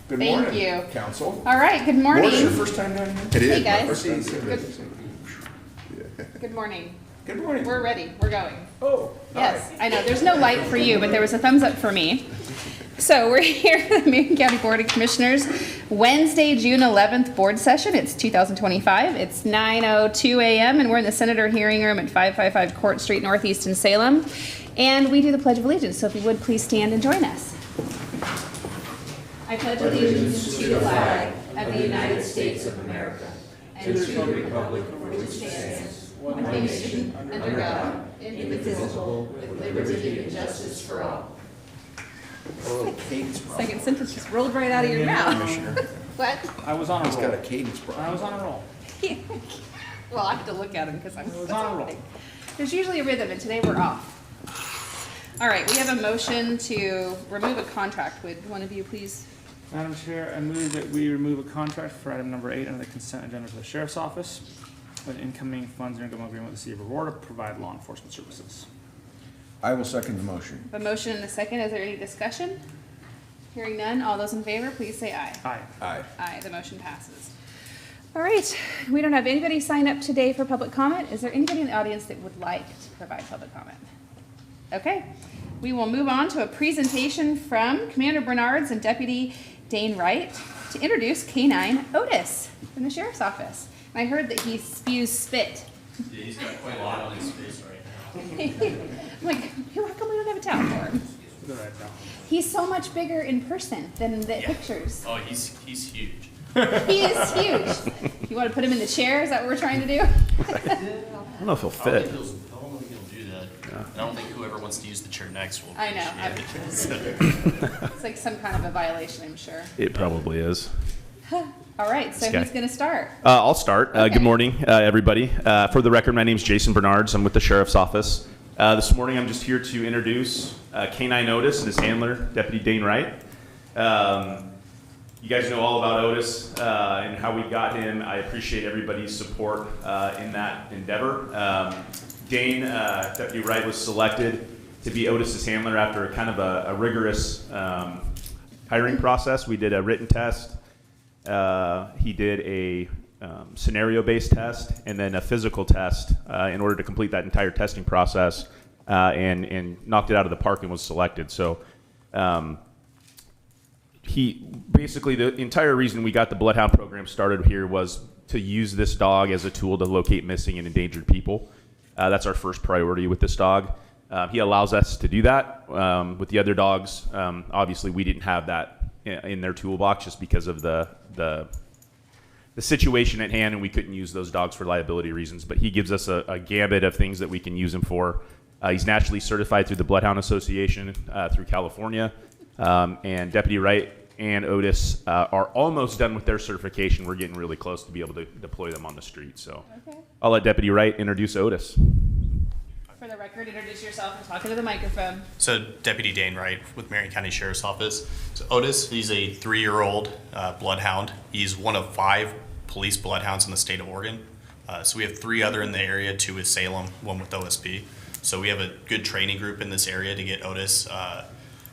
Good Thank morning, you. Council. All right, good morning. What's your first time down here? It is. Hey, guys. First time. Good morning. Good morning. We're ready. We're going. Oh, Yes, hi. I know. There's no light for you, but there was a thumbs up for me. So we're here at the Marion County Board of Commissioners, Wednesday, June 11th board session. It's 2025. It's 9:02 a.m. and we're in the Senator Hearing Room at 555 Court Street Northeast in Salem. And we do the Pledge of Allegiance. So if you would, please stand and join us. I pledge allegiance to the flag of the United States of America and to the republic for which it stands, one nation, under God, indivisible, with liberty and justice for all. Cadence problem. Second sentence just rolled right out of your mouth. Commissioner. What? I was on a He's got a roll. cadence I problem. was on a roll. Well, I have to look at him because I'm was on a roll. There's usually a rhythm, and today we're off. All right, we have a motion to remove a contract. Would one of you please? Madam Chair, I move that we remove a contract for item number 8 under the consent agenda for the Sheriff's Office with incoming funds and intergovernmental agreement with the City of Aurora to provide law enforcement services. I will second the motion. A motion and a second. Is there any discussion? Hearing none. All those in favor, please say aye. Aye. Aye. Aye, the motion passes. All right, we don't have anybody signed up today for public comment. Is there anybody in the audience that would like to provide public comment? Okay, we will move on to a presentation from Commander Bernards and Deputy Dane Wright to introduce K-9 Otis from the Sheriff's Office. And I heard that he spews spit. Yeah, he's got quite a lot on his face right now. I'm like, how come we don't have a towel for him? Go ahead, Val. He's so much bigger in person than the pictures. Oh, he's huge. He is huge. You want to put him in the chair? Is that what we're trying to do? I don't know if he'll I don't fit. think he'll do that. And I don't think whoever wants to use the chair next will I know. appreciate it. So, It's like some kind of a violation, I'm sure. It probably is. All right, so Okay. who's going to start? I'll start. Okay. Good morning, everybody. For the record, my name is Jason Bernards. I'm with the Sheriff's Office. This morning, I'm just here to introduce K-9 Otis and his handler, Deputy Dane Wright. You guys know all about Otis and how we got him. I appreciate everybody's support in that endeavor. Dane, Deputy Wright, was selected to be Otis's handler after a kind of a rigorous hiring process. We did a written test. He did a scenario-based test and then a physical test in order to complete that entire testing process and knocked it out of the park and was selected. So he basically, the entire reason we got the Bloodhound program started here was to use this dog as a tool to locate missing and endangered people. That's our first priority with this dog. He allows us to do that. With the other dogs, obviously we didn't have that in their toolbox just because of the situation at hand, and we couldn't use those dogs for liability reasons. But he gives us a gambit of things that we can use him for. He's nationally certified through the Bloodhound Association through California, and Deputy Wright and Otis are almost done with their certification. We're getting really close to be able to deploy them on the street. So Okay. I'll let Deputy Wright introduce Otis. For the record, introduce yourself and talk into the microphone. so Deputy Dane Wright with Marion County Sheriff's Office. So Otis, he's a 3-year-old bloodhound. He's one of 5 police bloodhounds in the state of Oregon. So we have 3 other in the area, 2 with Salem, 1 with OSP. So we have a good training group in this area to get Otis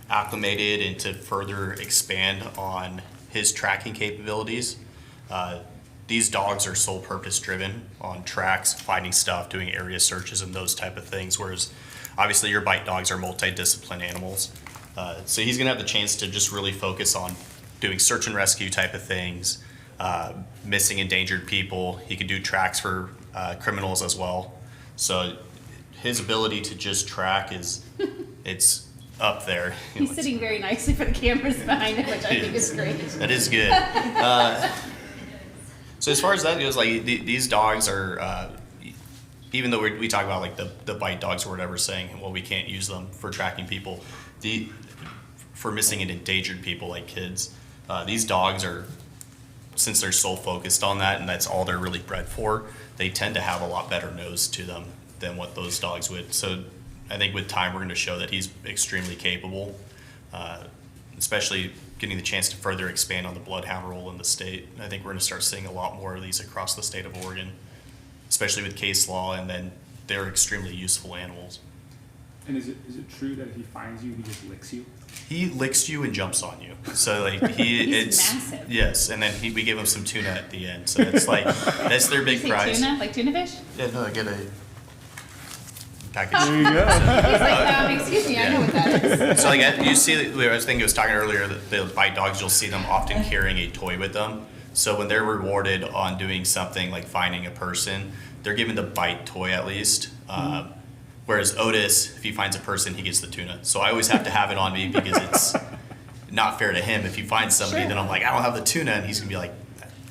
acclimated and to further expand on his tracking capabilities. These dogs are sole purpose driven on tracks, finding stuff, doing area searches and those type of things, whereas obviously your bite dogs are multi-discipline animals. So he's gonna have the chance to just really focus on doing search and rescue type of things, missing endangered people. He can do tracks for criminals as well. So his ability to just track it's up there. He's sitting very nicely for the cameras behind him, which I think is great. That is good. So as far as that goes, like these dogs are, even though we talk about like the bite dogs or whatever, saying, well, we can't use them for tracking people, for missing and endangered people like kids, these dogs are, since they're so focused on that and that's all they're really bred for, they tend to have a lot better nose to them than what those dogs would. So I think with time we're going to show that he's extremely capable, especially getting the chance to further expand on the bloodhound role in the state. I think we're going to start seeing a lot more of these across the state of Oregon, especially with case law, and then they're extremely useful animals. And is it true that if he finds you, he just licks you? He licks you and jumps on you. So like He's it's massive. yes, and then we give him some tuna at the end. So it's like that's their big Say prize. tuna, like tuna fish? Yeah, no, I get a package. There you go. He's like, excuse me, I know what that is. So like you see, I was thinking I was talking earlier that the bite dogs, you'll see them often carrying a toy with them. So when they're rewarded on doing something like finding a person, they're given the bite toy at least. Whereas Otis, if he finds a person, he gets the tuna. So I always have to have it on me because it's not fair to him. If he finds somebody, Sure. then I'm like, I don't have the tuna, and he's gonna be like,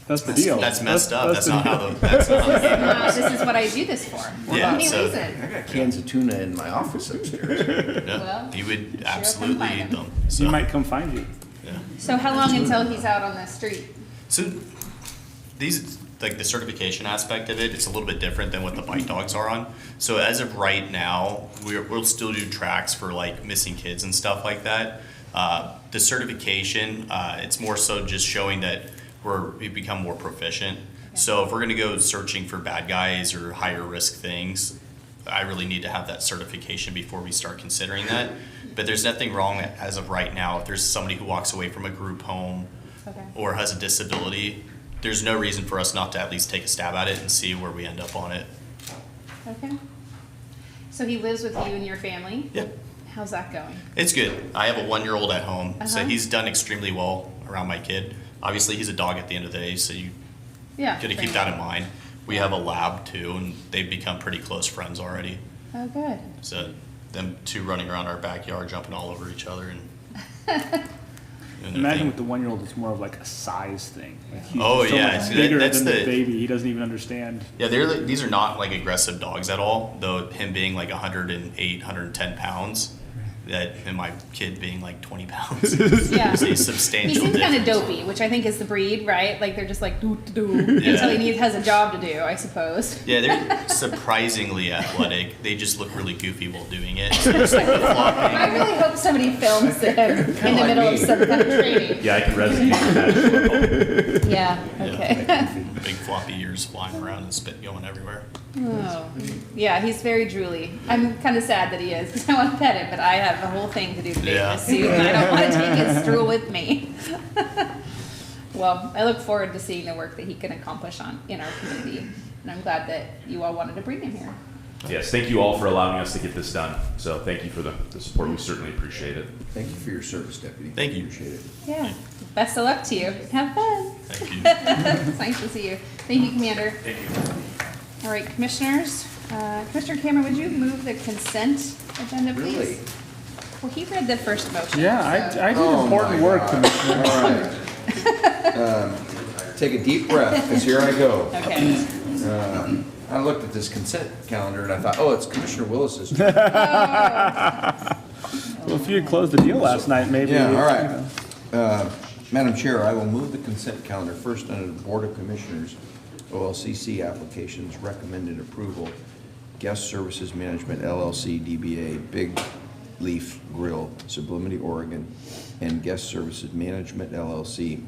That's the deal. that's messed up. That's the not deal. how the. That's not how the This is what I do this for. Yeah, Give me so- reason. I got cans of tuna in my office upstairs. yeah, Well, you would sure absolutely can find eat him. them. So, He might come find you. yeah. So how long until he's out on the street? So these, like the certification aspect of it, it's a little bit different than what the bite dogs are on. So as of right now, we'll still do tracks for like missing kids and stuff like that. The certification, it's more so just showing that we've become more proficient. So if we're gonna go searching for bad guys or higher risk things, I really need to have that certification before we start considering that. But there's nothing wrong as of right now. If there's somebody who walks away from a group home Okay. or has a disability, there's no reason for us not to at least take a stab at it and see where we end up on it. Okay. So he lives with you and your family? Yeah, How's that going? it's good. I have a 1-year-old at home, so Uh-huh. he's done extremely well around my kid. Obviously, he's a dog at the end of the day, so you Yeah. got to keep that in mind. We have a lab too, and they've become pretty close friends already. Oh, good. So them two running around our backyard, jumping all over each other, and doing their Imagine thing. with the 1-year-old, it's more of like a size thing. Like he's Oh, so yeah, much see, bigger that's than the the- baby. He doesn't even understand. Yeah, these are not like aggressive dogs at all. Though him being like 108, 110 pounds, and my kid being like 20 pounds. Yeah. It's a He substantial seems kind of difference. dopey, which I think is the breed, right? Like they're just like doo doo doo Yeah. until he has a job to do, I suppose. Yeah, they're surprisingly athletic. They just look really goofy while doing it. So it's like flopping. I really hope somebody films him in the like middle of me. some kind of training. Yeah, I can resonate with that. Yeah. Okay. Big floppy ears flying around and spit going everywhere. Oh, yeah, he's very drooly. I'm kind of sad that he is because I want to pet him, but I have a whole thing to do today Yeah. in this suit, and I don't want to take his drool with me. Well, I look forward to seeing the work that he can accomplish in our community, and I'm glad that you all wanted to bring him here. Yes, thank you all for allowing us to get this done. So thank you for the support. We certainly appreciate it. Thank you for your service, Deputy. Thank you. Appreciate it. Yeah. Best of luck to you. Have fun. Thank you. It's nice to see you. Thank you, Commander. Thank you. All right, Commissioners. Commissioner Cameron, would you move the consent agenda, please? Really? Well, he read the first motion. Yeah, so- I did Oh important my work, God. Commissioner. All right. Take a deep breath, because here I go. Okay. I looked at this consent calendar and I thought, oh, it's Commissioner Willis's. Well, if you had closed the deal last night, maybe. Yeah, all you right. know. Madam Chair, I will move the consent calendar first under the Board of Commissioners, OLCC applications, recommended approval, Guest Services Management LLC, DBA, Big Leaf Grill, Sublimity, Oregon, and Guest Services Management LLC,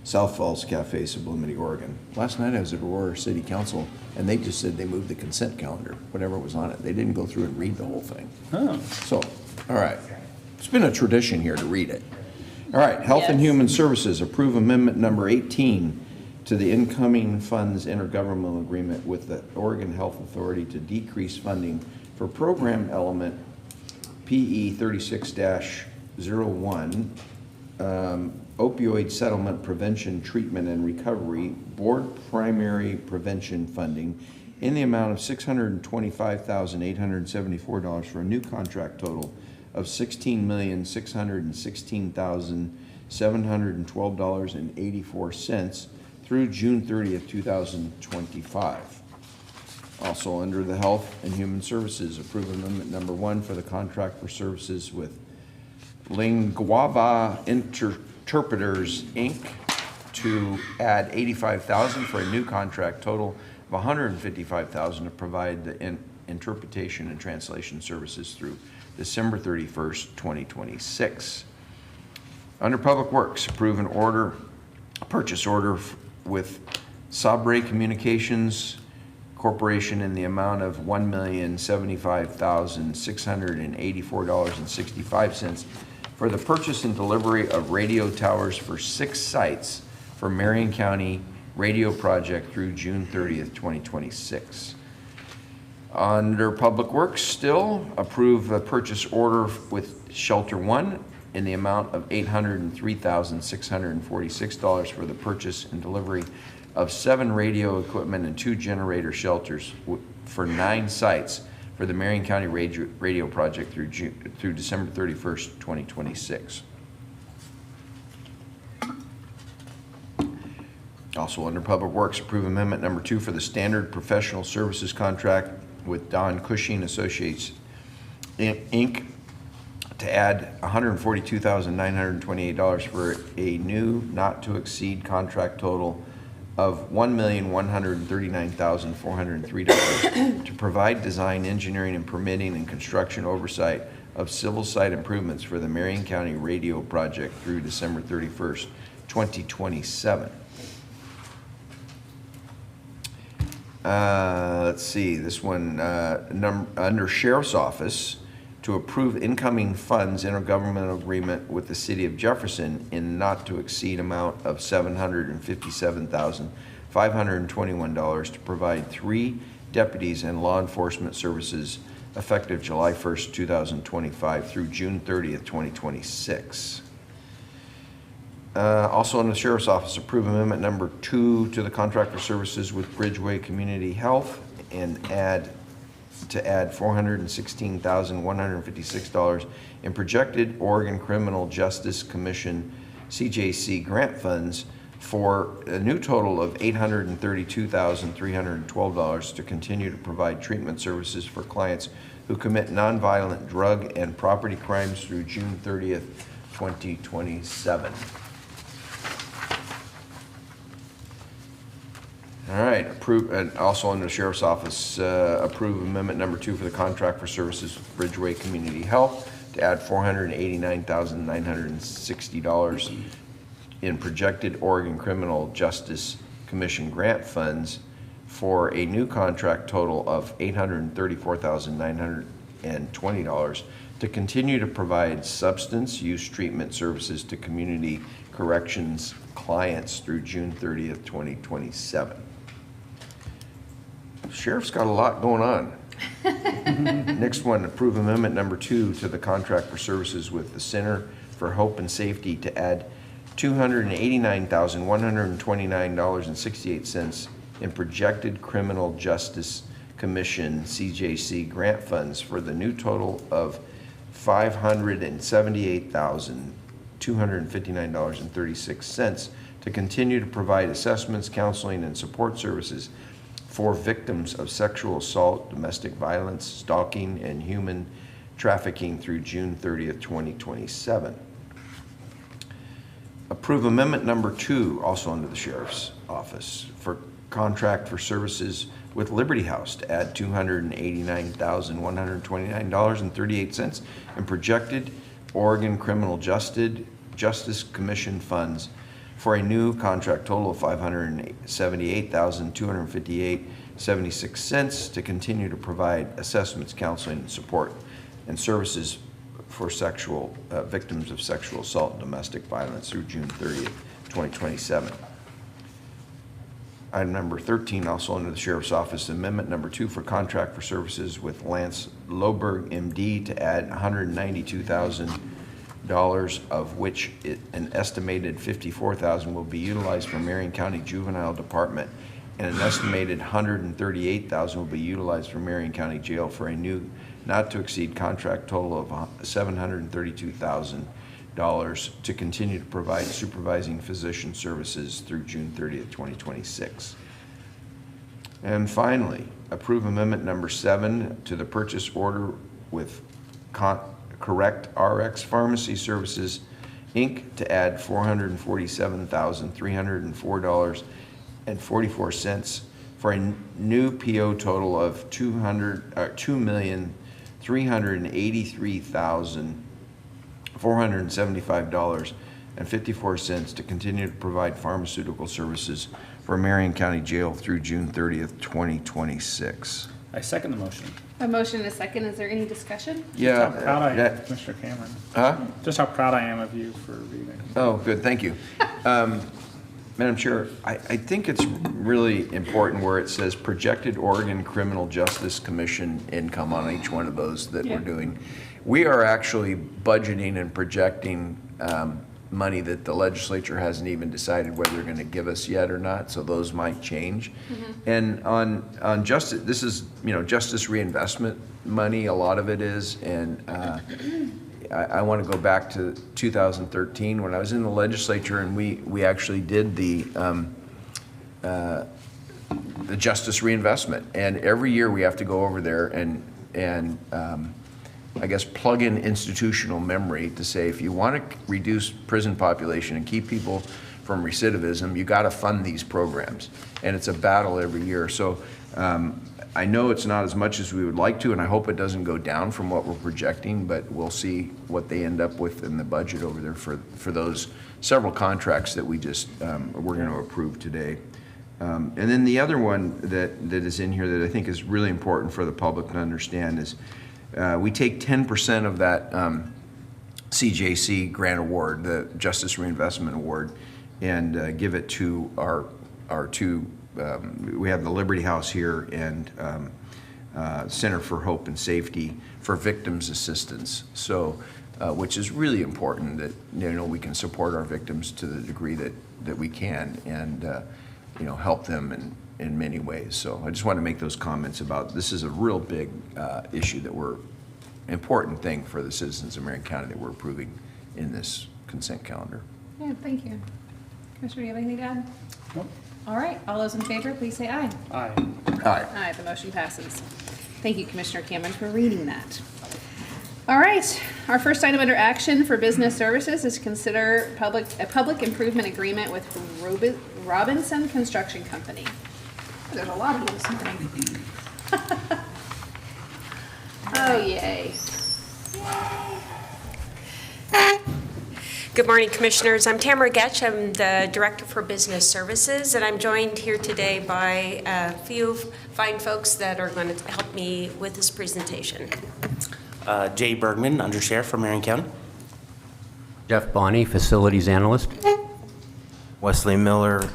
South Falls Cafe, Sublimity, Oregon. Last night I was at Aurora City Council, and they just said they moved the consent calendar, whatever was on it. They didn't go through and read the whole thing. Oh, So, all right. It's been a tradition here to read it. All right, Health and Yes. Human Services, approve amendment number 18 to the incoming funds intergovernmental agreement with the Oregon Health Authority to decrease funding for program element PE 36-01, opioid settlement prevention, treatment, and recovery, board primary prevention funding in the amount of $625,874 for a new contract total of $16,616,712.84 through June 30th, 2025. Also under the Health and Human Services, approve amendment number 1 for the contract for services with Linguava Interpreters, Inc. to add $85,000 for a new contract total of $155,000 to provide the interpretation and translation services through December 31st, 2026. Under Public Works, approve an order, a purchase order with Sabre Communications, Corporation in the amount of $1,075,684.65 for the purchase and delivery of radio towers for 6 sites for Marion County radio project through June 30th, 2026. Under Public Works, still approve a purchase order with Shelter One in the amount of $803,646 for the purchase and delivery of 7 radio equipment and 2 generator shelters for 9 sites for the Marion County radio project through December 31st, 2026. Also under Public Works, approve amendment number 2 for the standard professional services contract with Don Cushing Associates, Inc. to add $142,928 for a new not-to-exceed contract total of $1,139,403 to provide design, engineering, and permitting and construction oversight of civil site improvements for the Marion County radio project through December 31st, 2027. Let's see, this one, under Sheriff's Office, to approve incoming funds intergovernmental agreement with the City of Jefferson in not to exceed amount of $757,521 to provide 3 deputies and law enforcement services effective July 1st, 2025 through June 30th, 2026. Also in the Sheriff's Office, approve amendment number 2 to the contract for services with Bridgeway Community Health and add $416,156 in projected Oregon Criminal Justice Commission CJC grant funds for a new total of $832,312 to continue to provide treatment services for clients who commit nonviolent drug and property crimes through June 30th, 2027. All right, approve, and also under the Sheriff's Office, approve amendment number 2 for the contract for services with Bridgeway Community Health to add $489,960 in projected Oregon Criminal Justice Commission grant funds for a new contract total of $834,920 to continue to provide substance use treatment services to community corrections clients through June 30th, 2027. Sheriff's got a lot going on. Next one, approve amendment number 2 to the contract for services with the Center for Hope and Safety to add $289,129.68 in projected Criminal Justice Commission CJC grant funds for the new total of $578,259.36 to continue to provide assessments, counseling, and support services for victims of sexual assault, domestic violence, stalking, and human trafficking through June 30th, 2027. Approve amendment number 2, also under the Sheriff's Office, for contract for services with Liberty House to add $289,129.38 in projected Oregon Criminal Justice Commission funds for a new contract total of $578,258.76 to continue to provide assessments, counseling, and support and services for victims of sexual assault and domestic violence through June 30th, 2027. Item number 13, also under the Sheriff's Office, amendment number 2 for contract for services with Lance Loberg, MD, to add $192,000, of which an estimated $54,000 will be utilized for Marion County Juvenile Department, and an estimated $138,000 will be utilized for Marion County Jail for a new not-to-exceed contract total of $732,000 to continue to provide supervising physician services through June 30th, 2026. And finally, approve amendment number 7 to the purchase order with Correct RX Pharmacy Services, Inc. to add $447,304.44 for a new PO total of $2,383,475.54 to continue to provide pharmaceutical services for Marion County Jail through June 30th, 2026. I second the motion. A motion and a second. Is there any discussion? Yeah. How proud I am, that- Commissioner Cameron. Huh? Just how proud I am of you for reading. Oh, good, thank you. Madam Chair, I think it's really important where it says projected Oregon Criminal Justice Commission income on each one of those that Yeah. we're doing. We are actually budgeting and projecting money that the legislature hasn't even decided whether they're going to give us yet or not, so those might change. And on justice, this is, justice reinvestment money, a lot of it is, and I want to go back to 2013 when I was in the legislature, and we actually did the justice reinvestment. And every year we have to go over there and I guess plug in institutional memory to say, if you want to reduce prison population and keep people from recidivism, you got to fund these programs. And it's a battle every year. So I know it's not as much as we would like to, and I hope it doesn't go down from what we're projecting, but we'll see what they end up with in the budget over there for those several contracts that we just, we're going to approve today. And then the other one that is in here that I think is really important for the public to understand is we take 10% of that CJC grant award, the Justice Reinvestment Award, and give it to our two, we have the Liberty House here and Center for Hope and Safety for victims assistance. So, which is really important that, we can support our victims to the degree that we can and, help them in many ways. So I just want to make those comments about, this is a real big issue important thing for the citizens of Marion County that we're approving in this consent calendar. Yeah, thank you. Commissioner, do you have anything to add? Nope. All right, all those in favor, please say aye. Aye. Aye. Aye, the motion passes. Thank you, Commissioner Cameron, for reading that. All right, our first item under action for business services is consider a public improvement agreement with Robinson Construction Company. There's a lot of you this morning. Oh, yay. Good morning, Commissioners. I'm Tamara Getch. I'm the Director for Business Services, and I'm joined here today by a few fine folks that are going to help me with this presentation. Jay Bergman, Undersheriff for Marion County. Jeff Bonney, Facilities Analyst. Wesley Miller,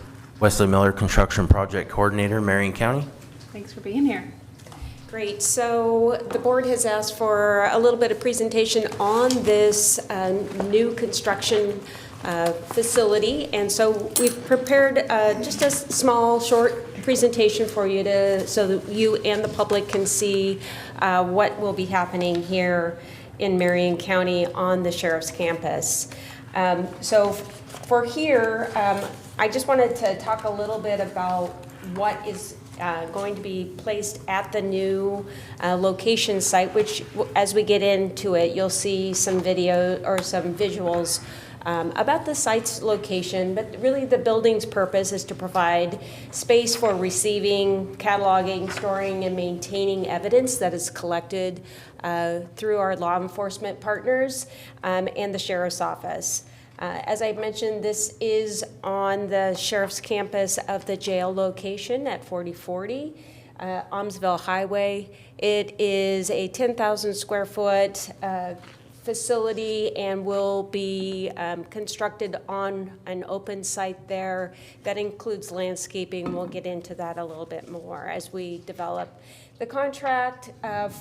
Construction Project Coordinator, Marion County. Thanks for being here. Great. So the board has asked for a little bit of presentation on this new construction facility, and so we've prepared just a small, short presentation for you so that you and the public can see what will be happening here in Marion County on the sheriff's campus. So for here, I just wanted to talk a little bit about what is going to be placed at the new location site, which as we get into it, you'll see some video or some visuals about the site's location, but really the building's purpose is to provide space for receiving, cataloging, storing, and maintaining evidence that is collected through our law enforcement partners and the sheriff's office. As I mentioned, this is on the sheriff's campus of the jail location at 4040 Almsville Highway. It is a 10,000 square foot facility and will be constructed on an open site there. That includes landscaping. We'll get into that a little bit more as we develop. The contract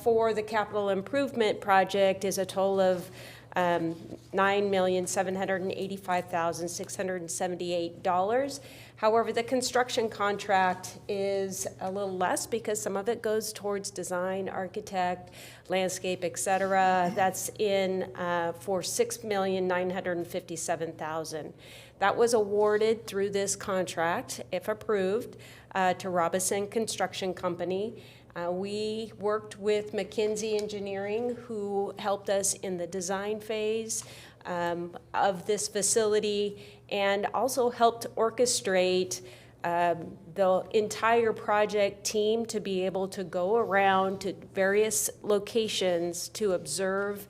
for the capital improvement project is a total of $9,785,678. However, the construction contract is a little less because some of it goes towards design, architect, landscape, etc. That's in for $6,957,000. That was awarded through this contract, if approved, to Robinson Construction Company. We worked with McKinsey Engineering, who helped us in the design phase of this facility and also helped orchestrate the entire project team to be able to go around to various locations to observe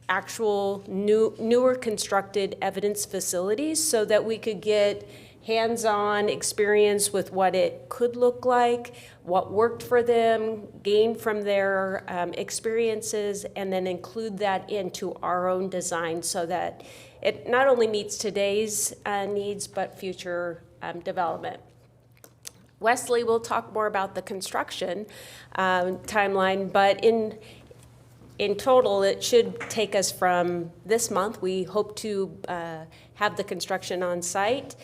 actual newer constructed evidence facilities so that we could get hands-on experience with what it could look like, what worked for them, gain from their experiences, and then include that into our own design so that it not only meets today's needs, but future development. Wesley will talk more about the construction timeline, but in total, it should take us from this month. We hope to have the construction on site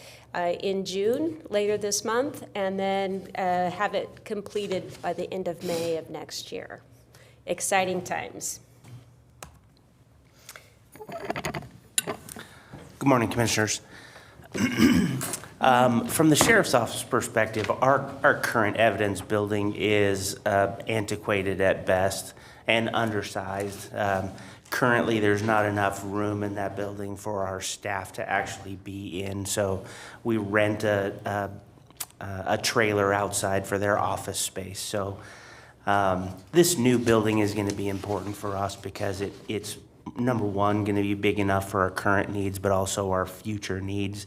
in June, later this month, and then have it completed by the end of May of next year. Exciting times. Good morning, Commissioners. From the Sheriff's Office perspective, our current evidence building is antiquated at best and undersized. Currently, there's not enough room in that building for our staff to actually be in, so we rent a trailer outside for their office space. So this new building is going to be important for us because it's number one, going to be big enough for our current needs, but also our future needs.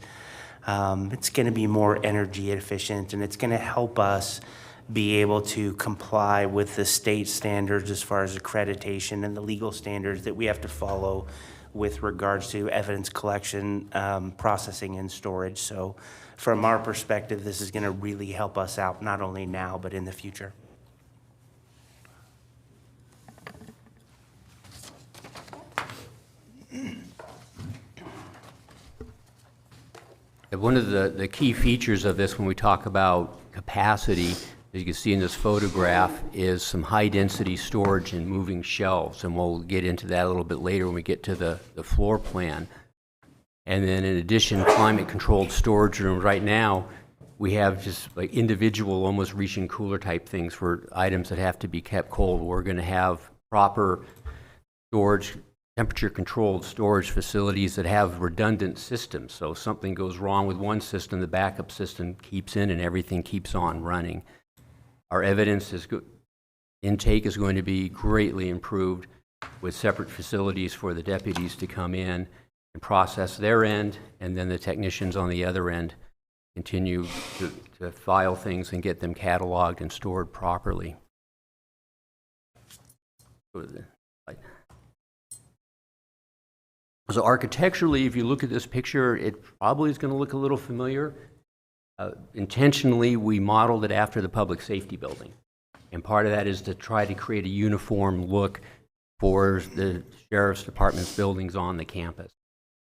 It's going to be more energy efficient, and it's going to help us be able to comply with the state standards as far as accreditation and the legal standards that we have to follow with regards to evidence collection, processing, and storage. So from our perspective, this is going to really help us out, not only now, but in the future. One of the key features of this when we talk about capacity, as you can see in this photograph, is some high-density storage and moving shelves, and we'll get into that a little bit later when we get to the floor plan. And then in addition, climate-controlled storage rooms. Right now, we have just like individual, almost reaching cooler type things for items that have to be kept cold. We're going to have proper storage, temperature-controlled storage facilities that have redundant systems. So if something goes wrong with one system, the backup system keeps in and everything keeps on running. Our evidence intake is going to be greatly improved with separate facilities for the deputies to come in and process their end, and then the technicians on the other end continue to file things and get them cataloged and stored properly. Go to the slide. So architecturally, if you look at this picture, it probably is going to look a little familiar. Intentionally, we modeled it after the public safety building. And part of that is to try to create a uniform look for the Sheriff's Department's buildings on the campus.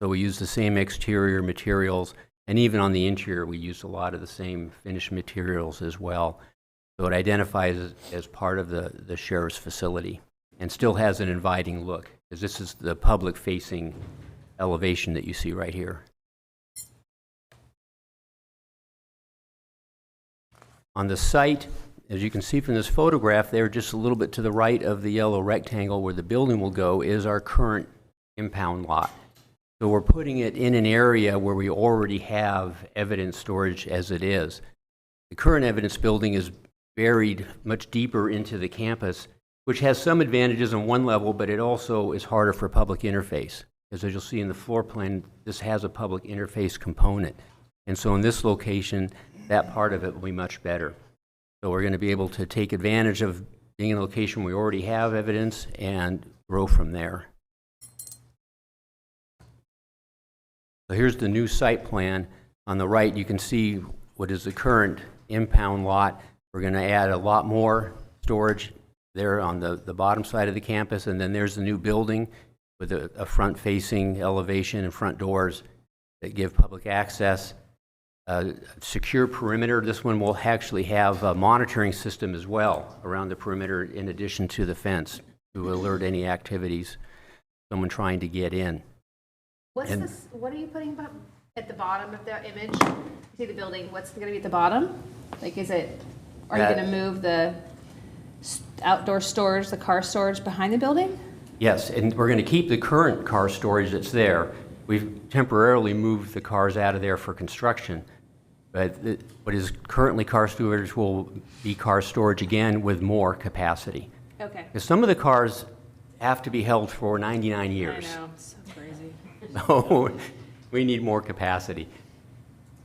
So we used the same exterior materials, and even on the interior, we used a lot of the same finished materials as well. So it identifies as part of the Sheriff's facility and still has an inviting look, because this is the public-facing elevation that you see right here. On the site, as you can see from this photograph there, just a little bit to the right of the yellow rectangle where the building will go is our current impound lot. So we're putting it in an area where we already have evidence storage as it is. The current evidence building is buried much deeper into the campus, which has some advantages on one level, but it also is harder for public interface. Because as you'll see in the floor plan, this has a public interface component. And so in this location, that part of it will be much better. So we're going to be able to take advantage of being in a location where we already have evidence and grow from there. So here's the new site plan. On the right, you can see what is the current impound lot. We're going to add a lot more storage there on the bottom side of the campus, and then there's the new building with a front-facing elevation and front doors that give public access. Secure perimeter. This one will actually have a monitoring system as well around the perimeter in addition to the fence to alert any activities, someone trying to get in. What are you putting at the bottom of the image? See the building, what's going to be at the bottom? Like, are you going to move the outdoor storage, the car storage behind the building? Yes, and we're going to keep the current car storage that's there. We've temporarily moved the cars out of there for construction, but what is currently car storage will be car storage again with more capacity. Okay. Because some of the cars have to be held for 99 years. I know, it's so crazy. So we need more capacity.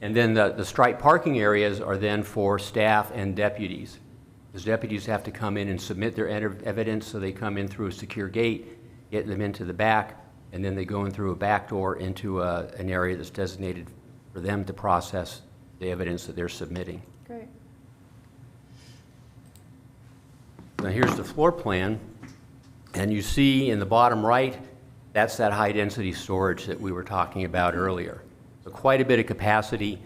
And then the striped parking areas are then for staff and deputies. Because deputies have to come in and submit their evidence, so they come in through a secure gate, get them into the back, and then they go in through a back door into an area that's designated for them to process the evidence that they're submitting. Great. Now here's the floor plan, and you see in the bottom right, that's that high-density storage that we were talking about earlier. So quite a bit of capacity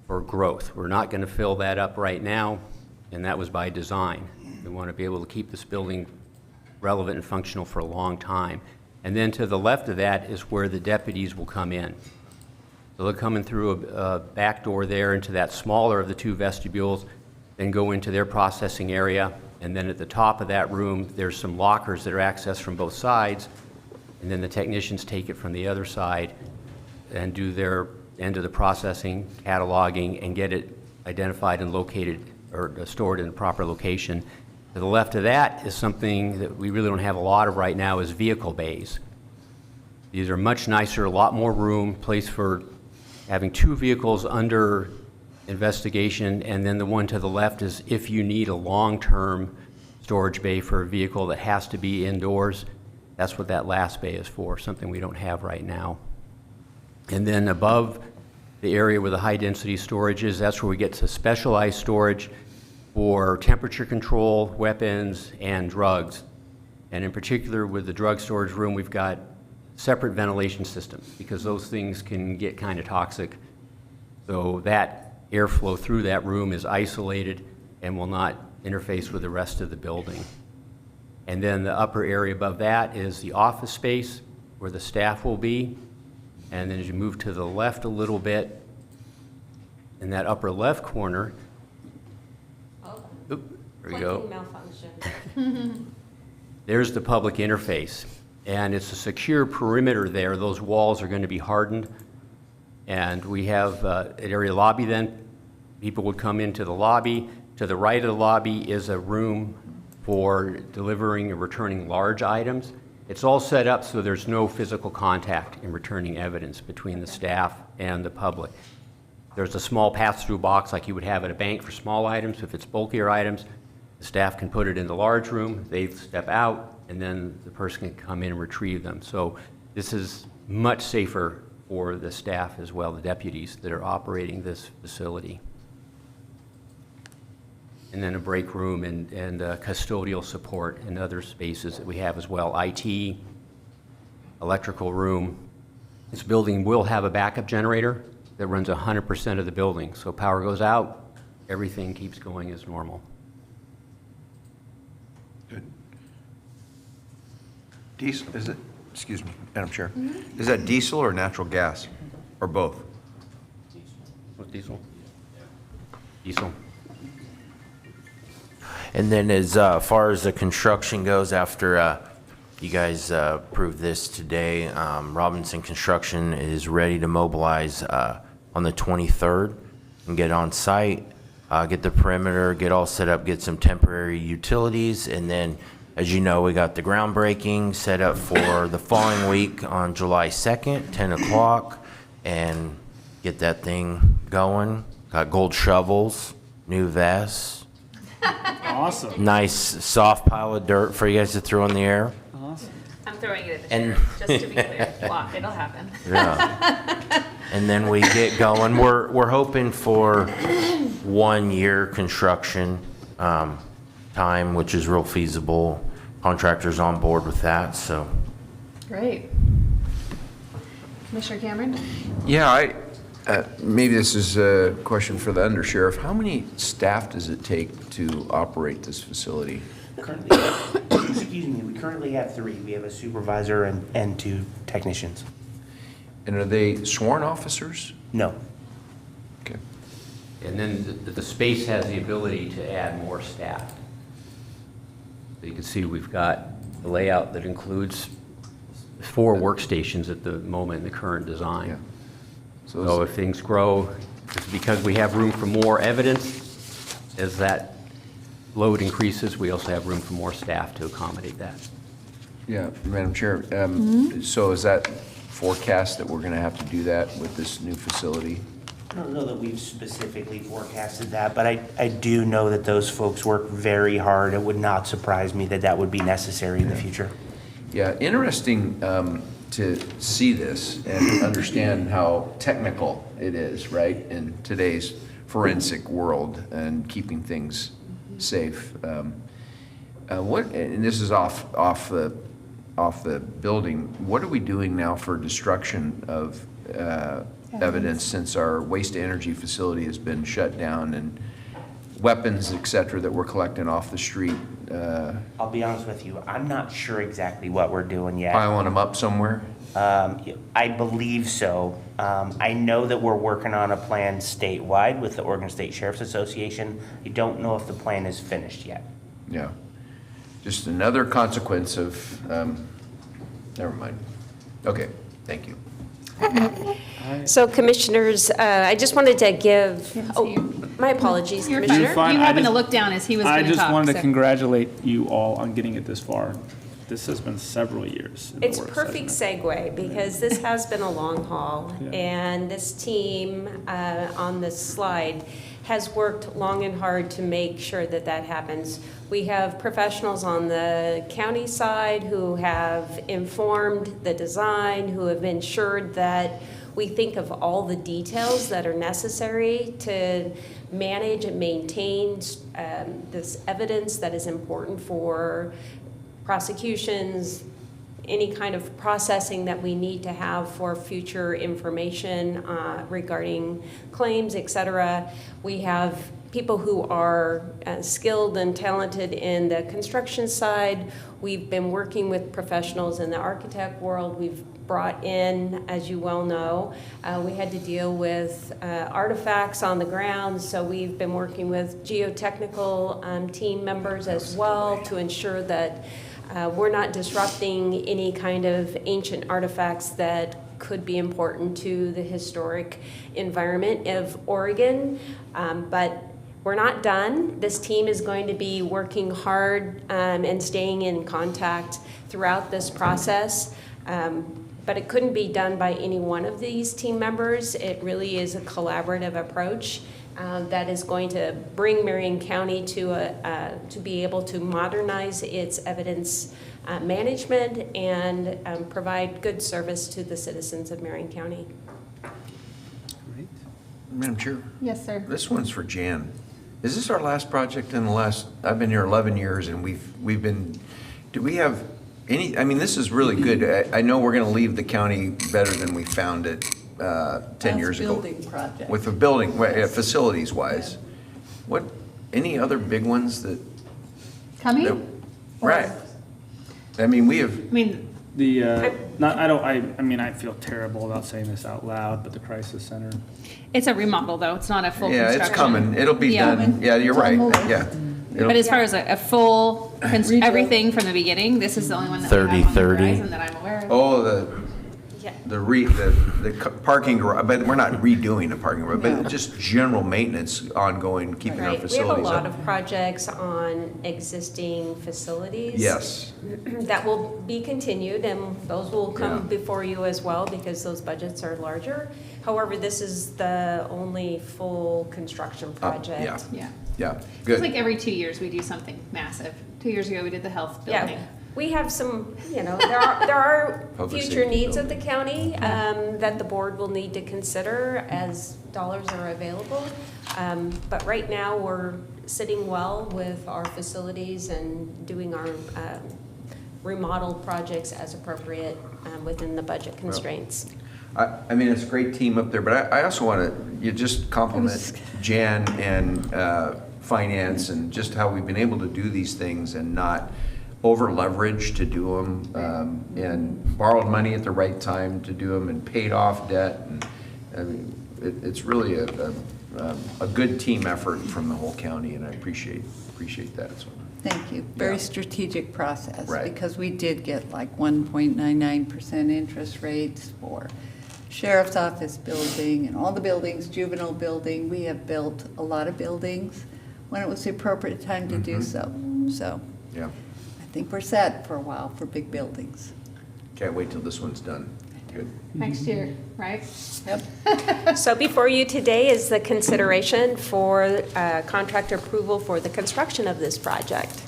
for growth. We're not going to fill that up right now, and that was by design. We want to be able to keep this building relevant and functional for a long time. And then to the left of that is where the deputies will come in. So they'll come in through a back door there into that smaller of the two vestibules, then go into their processing area, and then at the top of that room, there's some lockers that are accessed from both sides, and then the technicians take it from the other side and do their end of the processing, cataloging, and get it identified and located or stored in the proper location. To the left of that is something that we really don't have a lot of right now, is vehicle bays. These are much nicer, a lot more room, place for having two vehicles under investigation, and then the one to the left is if you need a long-term storage bay for a vehicle that has to be indoors, that's what that last bay is for, something we don't have right now. And then above the area where the high-density storage is, that's where we get to specialized storage for temperature control, weapons, and drugs. And in particular, with the drug storage room, we've got separate ventilation systems because those things can get kind of toxic. So that airflow through that room is isolated and will not interface with the rest of the building. And then the upper area above that is the office space where the staff will be. And then as you move to the left a little bit, in that upper left corner, there we go. Malfunction. There's the public interface. And it's a secure perimeter there. Those walls are going to be hardened. And we have an area lobby then. People would come into the lobby. To the right of the lobby is a room for delivering and returning large items. It's all set up so there's no physical contact in returning evidence between the staff and the public. There's a small pass-through box like you would have at a bank for small items. If it's bulkier items, the staff can put it in the large room, they step out, and then the person can come in and retrieve them. So this is much safer for the staff as well, the deputies that are operating this facility. And then a break room and custodial support and other spaces that we have as well. IT, electrical room. This building will have a backup generator that runs 100% of the building. So power goes out, everything keeps going as normal. Good. Diesel, is it, excuse me, Madam Chair, is that diesel or natural gas, or both? What diesel? Diesel. And then as far as the construction goes, after you guys approved this today, Robinson Construction is ready to mobilize on the 23rd and get on site, get the perimeter, get all set up, get some temporary utilities, and then, as you know, we got the groundbreaking set up for the following week on July 2nd, 10 o'clock, and get that thing going. Got gold shovels, new vests. Awesome. Nice soft pile of dirt for you guys to throw in the air. Awesome. I'm throwing it at the And- chair, just to be clear. Walk, it'll happen. Yeah. And then we get going. We're hoping for 1 year construction time, which is real feasible. Contractors on board with that, so. Great. Commissioner Cameron? Yeah, maybe this is a question for the undersheriff. How many staff does it take to operate this facility? Currently, excuse me, we currently have 3. We have a supervisor and 2 technicians. And are they sworn officers? No. Okay. And then the space has the ability to add more staff. So you can see we've got the layout that includes 4 workstations at the moment in the current design. Yeah. So if things grow, it's because we have room for more evidence. As that load increases, we also have room for more staff to accommodate that. Yeah, Madam Chair, so is that forecast that we're going to have to do that with this new facility? don't know that we've specifically forecasted that, but I do know that those folks work very hard. It would not surprise me that that would be necessary in the future. Yeah, interesting to see this and understand how technical it is, right, in today's forensic world and keeping things safe. What, and this is off the building, what are we doing now for destruction of evidence since our waste-to-energy facility has been shut down, and weapons, et cetera, that we're collecting off the street? I'll be honest with you, I'm not sure exactly what we're doing yet. Piling them up somewhere? I believe so. I know that we're working on a plan statewide with the Oregon State Sheriff's Association. I don't know if the plan is finished yet. Yeah. Just another consequence of, never mind. Okay, thank you. So Commissioners, I just wanted to give, Oh, my apologies, You're Commissioner. fine. fine. You I happened to just- look down as he was I going to talk. just wanted to so- congratulate you all on getting it this far. This has been several years. in the It's works, perfect hasn't segue because this has been a long haul. Yeah. And this team on this slide has worked long and hard to make sure that that happens. We have professionals on the county side who have informed the design, who have ensured that we think of all the details that are necessary to manage and maintain this evidence that is important for prosecutions, any kind of processing that we need to have for future information regarding claims, et cetera. We have people who are skilled and talented in the construction side. We've been working with professionals in the architect world. We've brought in, as you well know, we had to deal with artifacts on the ground, so we've been working with geotechnical team members as well to ensure that we're not disrupting any kind of ancient artifacts that could be important to the historic environment of Oregon. But we're not done. This team is going to be working hard and staying in contact throughout this process. But it couldn't be done by any one of these team members. It really is a collaborative approach that is going to bring Marion County to be able to modernize its evidence management and provide good service to the citizens of Marion County. Great. Madam Chair, Yes, sir. this one's for Jan. Is this our last project in the last, I've been here 11 years and we've been, do we have any, I mean, this is really good. I know we're going to leave the county better than we found it 10 years ago. Building project. With the building, facilities wise. What, any other big ones that? Coming? Right. I mean, we have, I mean, The, I mean, I feel terrible about saying this out loud, but the crisis center. it's a remodel, though. It's not a full yeah, construction. it's coming. It'll be Yeah. done. Yeah, you're It's on right. the list. Yeah. It'll- But as far as a full, Rebuild. everything from the beginning, this is the only one that we have on the 30-30. horizon that I'm aware of. Oh, Yeah. the parking garage, but we're not redoing the parking garage, No. but just general maintenance ongoing, keeping our Right. We have a facilities lot up. of projects on existing facilities. Yes. That will be continued, and those will come Yeah. before you as well, because those budgets are larger. However, this is the only full construction project. Yeah. Yeah. Yeah, It's good. like every 2 years we do something massive. 2 years ago, we did the health Yeah, building. we have some, there are Public future safety needs of the building. county that the board will need to consider as dollars are available. But right now, we're sitting well with our facilities and doing our remodel projects as appropriate within the budget constraints. I mean, it's a great team up there, but I also want to, you just compliment Jan and finance and just how we've been able to do these things and not over leverage to do them, and borrowed money at the right time to do them and paid off debt. And I mean, it's really a good team effort from the whole county, and I appreciate that. So, Thank you. Yeah. Very strategic process. Right. Because we did get like 1.99% interest rates for sheriff's office building and all the buildings, juvenile building. We have built a lot of buildings when it was the appropriate time to do so. So yeah, I think we're set for a while for big buildings. can't wait till this one's done. good. next year, right? Yep. So before you today is the consideration for contractor approval for the construction of this project.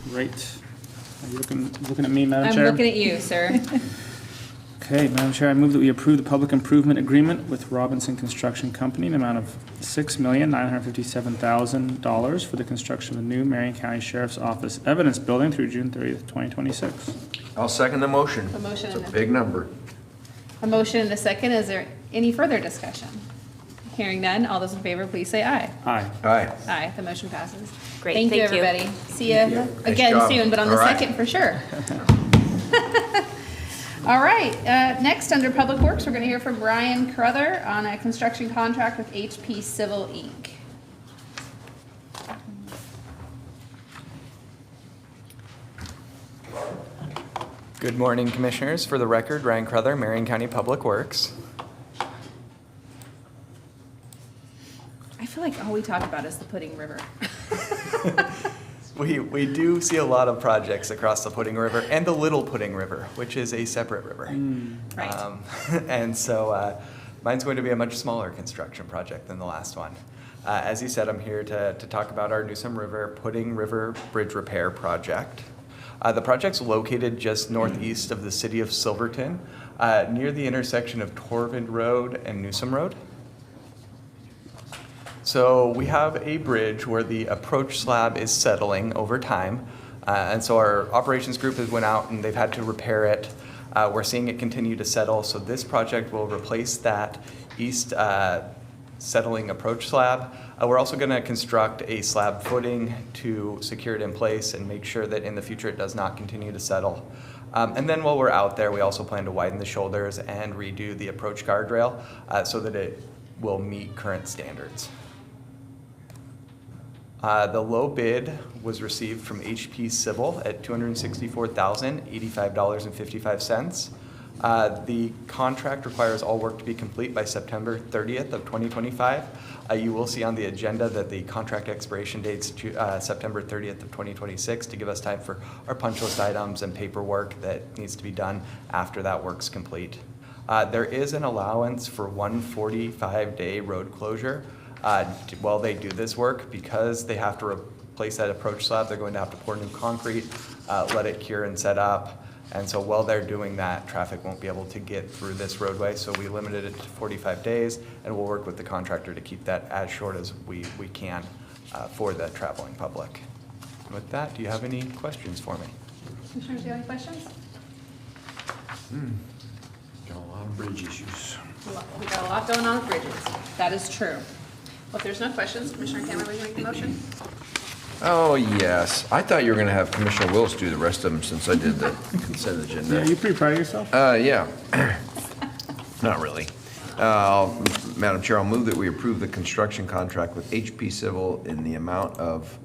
Great. Are you looking at me, Madam I'm Chair? looking at you, sir. Okay, Madam Chair, I move that we approve the public improvement agreement with Robinson Construction Company in the amount of $6,957,000 for the construction of the new Marion County Sheriff's Office Evidence Building through June 30th, 2026. I'll second the motion. A motion It's a and a- big number. A motion and a second. Is there any further discussion? Hearing none, all those in favor, please say aye. Aye. Aye. Aye, the motion passes. Great, Thank you, thank you. everybody. See you Nice again job. soon, but on the All right. second for sure. All right, next, under Public Works, we're gonna hear from Brian Carruthers on a construction contract with HP Civil, Inc. Good morning, Commissioners. For the record, Ryan Carruthers, Marion County Public Works. I feel like all we talk about is the Pudding River. We do see a lot of projects across the Pudding River and the Little Pudding River, which is a separate river. Right. And so mine's going to be a much smaller construction project than the last one. As you said, I'm here to talk about our Newsom River Pudding River Bridge Repair Project. The project's located just northeast of the city of Silverton, near the intersection of Torvald Road and Newsom Road. So we have a bridge where the approach slab is settling over time. And so our operations group has went out and they've had to repair it. We're seeing it continue to settle. So this project will replace that east settling approach slab. We're also going to construct a slab footing to secure it in place and make sure that in the future it does not continue to settle. And then while we're out there, we also plan to widen the shoulders and redo the approach guardrail so that it will meet current standards. The low bid was received from HP Civil at $264,085.55. The contract requires all work to be complete by September 30th of 2025. You will see on the agenda that the contract expiration date's September 30th of 2026 to give us time for our punch list items and paperwork that needs to be done after that work's complete. There is an allowance for 145-day road closure while they do this work. Because they have to replace that approach slab, they're going to have to pour new concrete, let it cure and set up. And so while they're doing that, traffic won't be able to get through this roadway. So we limited it to 45 days, and we'll work with the contractor to keep that as short as we can for the traveling public. And with that, do you have any questions for me? Commissioners, do you have any questions? Got a lot of bridge issues. We got a lot going on with bridges. That is true. Well, if there's no questions, Commissioner Cameron, will you make the motion? Oh, yes. I thought you were going to have Commissioner Willis do the rest of them since I did the consent Yeah, agenda. you pretty proud of yourself? Yeah. Not really. Madam Chair, I'll move that we approve the construction contract with HP Civil in the amount of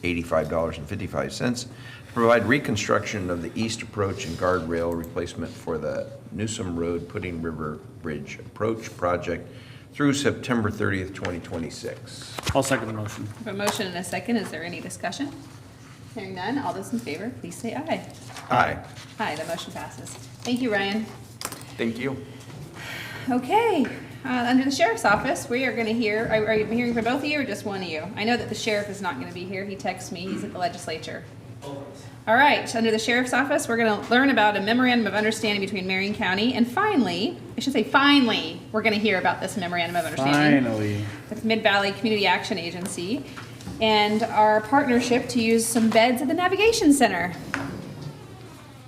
$264,085.55 to provide reconstruction of the east approach and guardrail replacement for the Newsom Road Pudding River Bridge Approach Project through September 30th, 2026. I'll second the motion. We have a motion and a second. Is there any discussion? Hearing none, all those in favor, please say aye. Aye. Aye, the motion passes. Thank you, Ryan. Thank you. Okay, under the sheriff's office, we are going to hear, are you hearing from both of you or just one of you? I know that the sheriff is not going to be here. He texts me. He's at the legislature. All right, under the sheriff's office, we're going to learn about a memorandum of understanding between Marion County, and finally, we're going to hear about this memorandum of understanding Finally. with Mid-Valley Community Action Agency and our partnership to use some beds at the Navigation Center.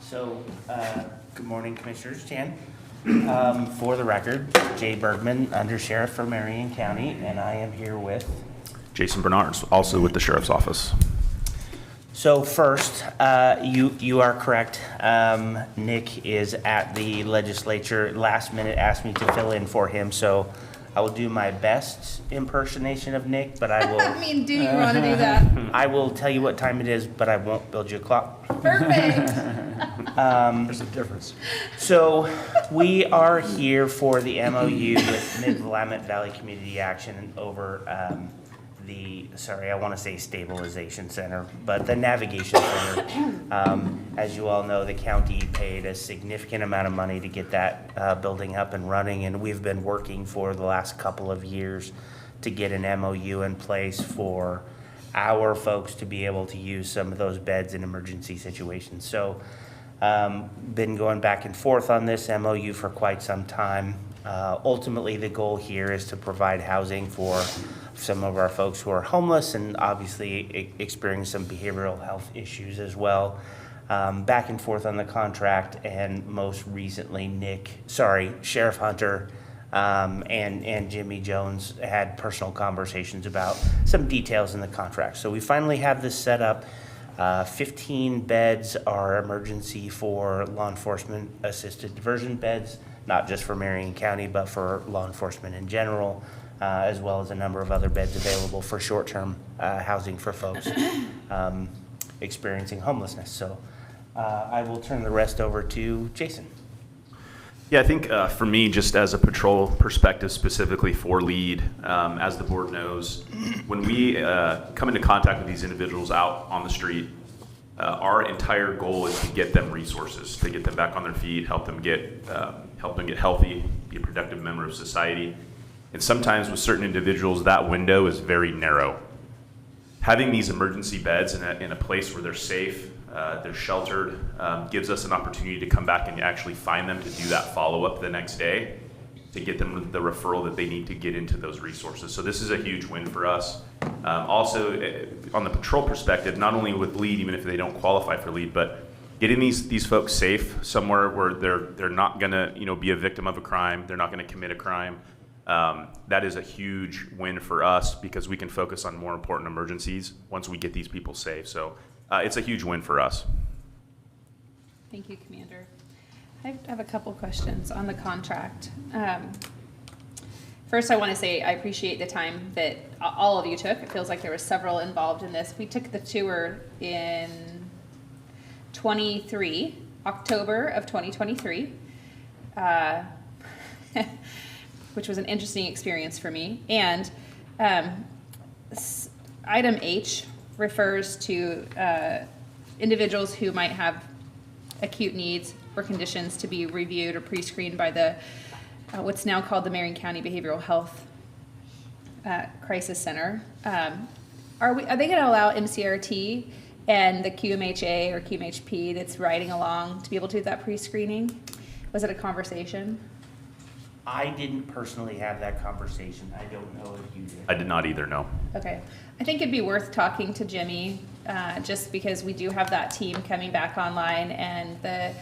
So, good morning, Commissioners. Jan. For the record, Jay Bergman, Under Sheriff for Marion County, and I am here with. Jason Bernards, also with the Sheriff's Office. So first, you are correct. Nick is at the legislature. Last minute asked me to fill in for him, so I will do my best impersonation of Nick, but I will. I mean, do you want to do that? I will tell you what time it is, but I won't build you a clock. Perfect. There's a difference. So we are here for the MOU with Mid-Willamette Valley Community Action over I want to say stabilization center, but the navigation center. As you all know, the county paid a significant amount of money to get that building up and running, and we've been working for the last couple of years to get an MOU in place for our folks to be able to use some of those beds in emergency situations. So, been going back and forth on this MOU for quite some time. Ultimately, the goal here is to provide housing for some of our folks who are homeless and obviously experiencing some behavioral health issues as well. Back and forth on the contract, and most recently, Sheriff Hunter and Jimmy Jones had personal conversations about some details in the contract. So we finally have this set up. 15 beds are emergency for law enforcement assisted diversion beds, not just for Marion County, but for law enforcement in general, as well as a number of other beds available for short-term housing for folks experiencing homelessness. So I will turn the rest over to Jason. Yeah, I think for me, just as a patrol perspective, specifically for LEAD, as the board knows, when we come into contact with these individuals out on the street, our entire goal is to get them resources, to get them back on their feet, help them get healthy, be a productive member of society. And sometimes with certain individuals, that window is very narrow. Having these emergency beds in a place where they're safe, they're sheltered, gives us an opportunity to come back and actually find them to do that follow-up the next day, to get them the referral that they need to get into those resources. So this is a huge win for us. Also, on the patrol perspective, not only with LEAD, even if they don't qualify for LEAD, but getting these folks safe somewhere where they're not gonna be a victim of a crime, they're not gonna commit a crime. That is a huge win for us because we can focus on more important emergencies once we get these people safe. So it's a huge win for us. Thank you, Commander. I have a couple questions on the contract. First, I want to say I appreciate the time that all of you took. It feels like there were several involved in this. We took the tour in October of 2023, which was an interesting experience for me. And item H refers to individuals who might have acute needs or conditions to be reviewed or pre-screened by the what's now called the Marion County Behavioral Health Crisis Center. Are they going to allow MCRT and the QMHA or QMHP that's riding along to be able to do that pre-screening? Was it a conversation? I didn't personally have that conversation. I don't know if you did. I did not either, no. Okay. I think it'd be worth talking to Jimmy, just because we do have that team coming back online, and the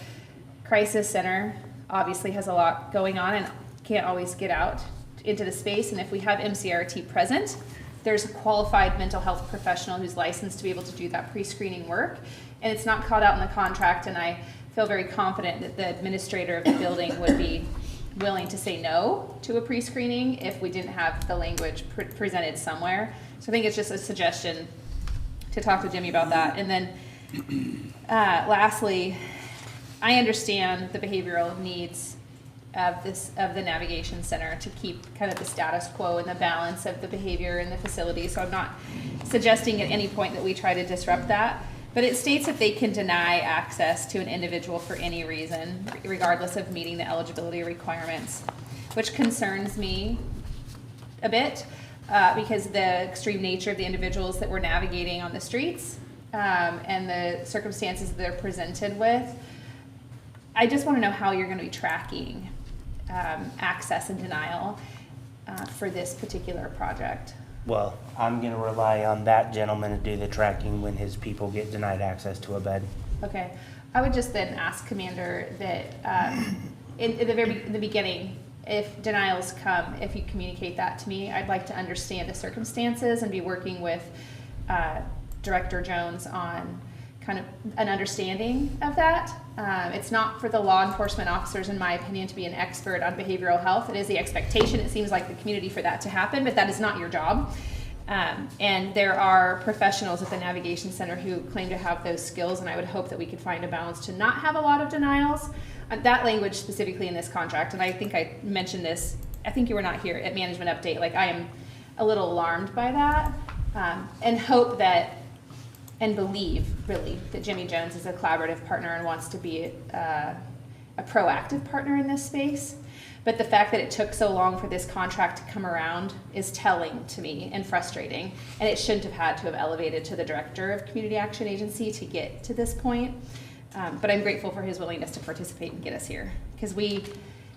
crisis center obviously has a lot going on and can't always get out into the space. And if we have MCRT present, there's a qualified mental health professional who's licensed to be able to do that pre-screening work. And it's not called out in the contract, and I feel very confident that the administrator of the building would be willing to say no to a pre-screening if we didn't have the language presented somewhere. So I think it's just a suggestion to talk to Jimmy about that. And then lastly, I understand the behavioral needs of the navigation center to keep kind of the status quo and the balance of the behavior in the facility. So I'm not suggesting at any point that we try to disrupt that. But it states that they can deny access to an individual for any reason, regardless of meeting the eligibility requirements, which concerns me a bit because the extreme nature of the individuals that we're navigating on the streets and the circumstances that they're presented with. I just want to know how you're going to be tracking access and denial for this particular project. Well, I'm going to rely on that gentleman to do the tracking when his people get denied access to a bed. Okay. I would just then ask Commander that in the beginning, if denials come, if you communicate that to me, I'd like to understand the circumstances and be working with Director Jones on kind of an understanding of that. It's not for the law enforcement officers, in my opinion, to be an expert on behavioral health. It is the expectation, it seems like, the community for that to happen, but that is not your job. And there are professionals at the Navigation Center who claim to have those skills, and I would hope that we could find a balance to not have a lot of denials. That language specifically in this contract, and I think I mentioned this, I think you were not here at Management Update, like I am a little alarmed by that. and hope that, and believe, really, that Jimmy Jones is a collaborative partner and wants to be a proactive partner in this space. But the fact that it took so long for this contract to come around is telling to me and frustrating. And it shouldn't have had to have elevated to the director of Community Action Agency to get to this point. But I'm grateful for his willingness to participate and get us here. Because we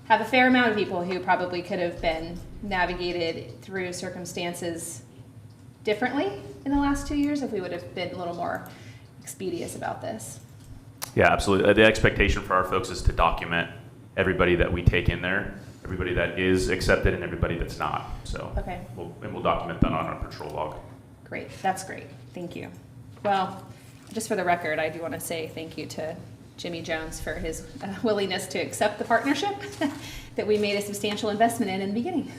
have a fair amount of people who probably could have been navigated through circumstances differently in the last 2 years if we would have been a little more expeditious about this. Yeah, absolutely. The expectation for our folks is to document everybody that we take in there, everybody that is accepted and everybody that's not. So Okay. we'll document that on our patrol log. Great, that's great, thank you. Well, just for the record, I do want to say thank you to Jimmy Jones for his willingness to accept the partnership that we made a substantial investment in the beginning.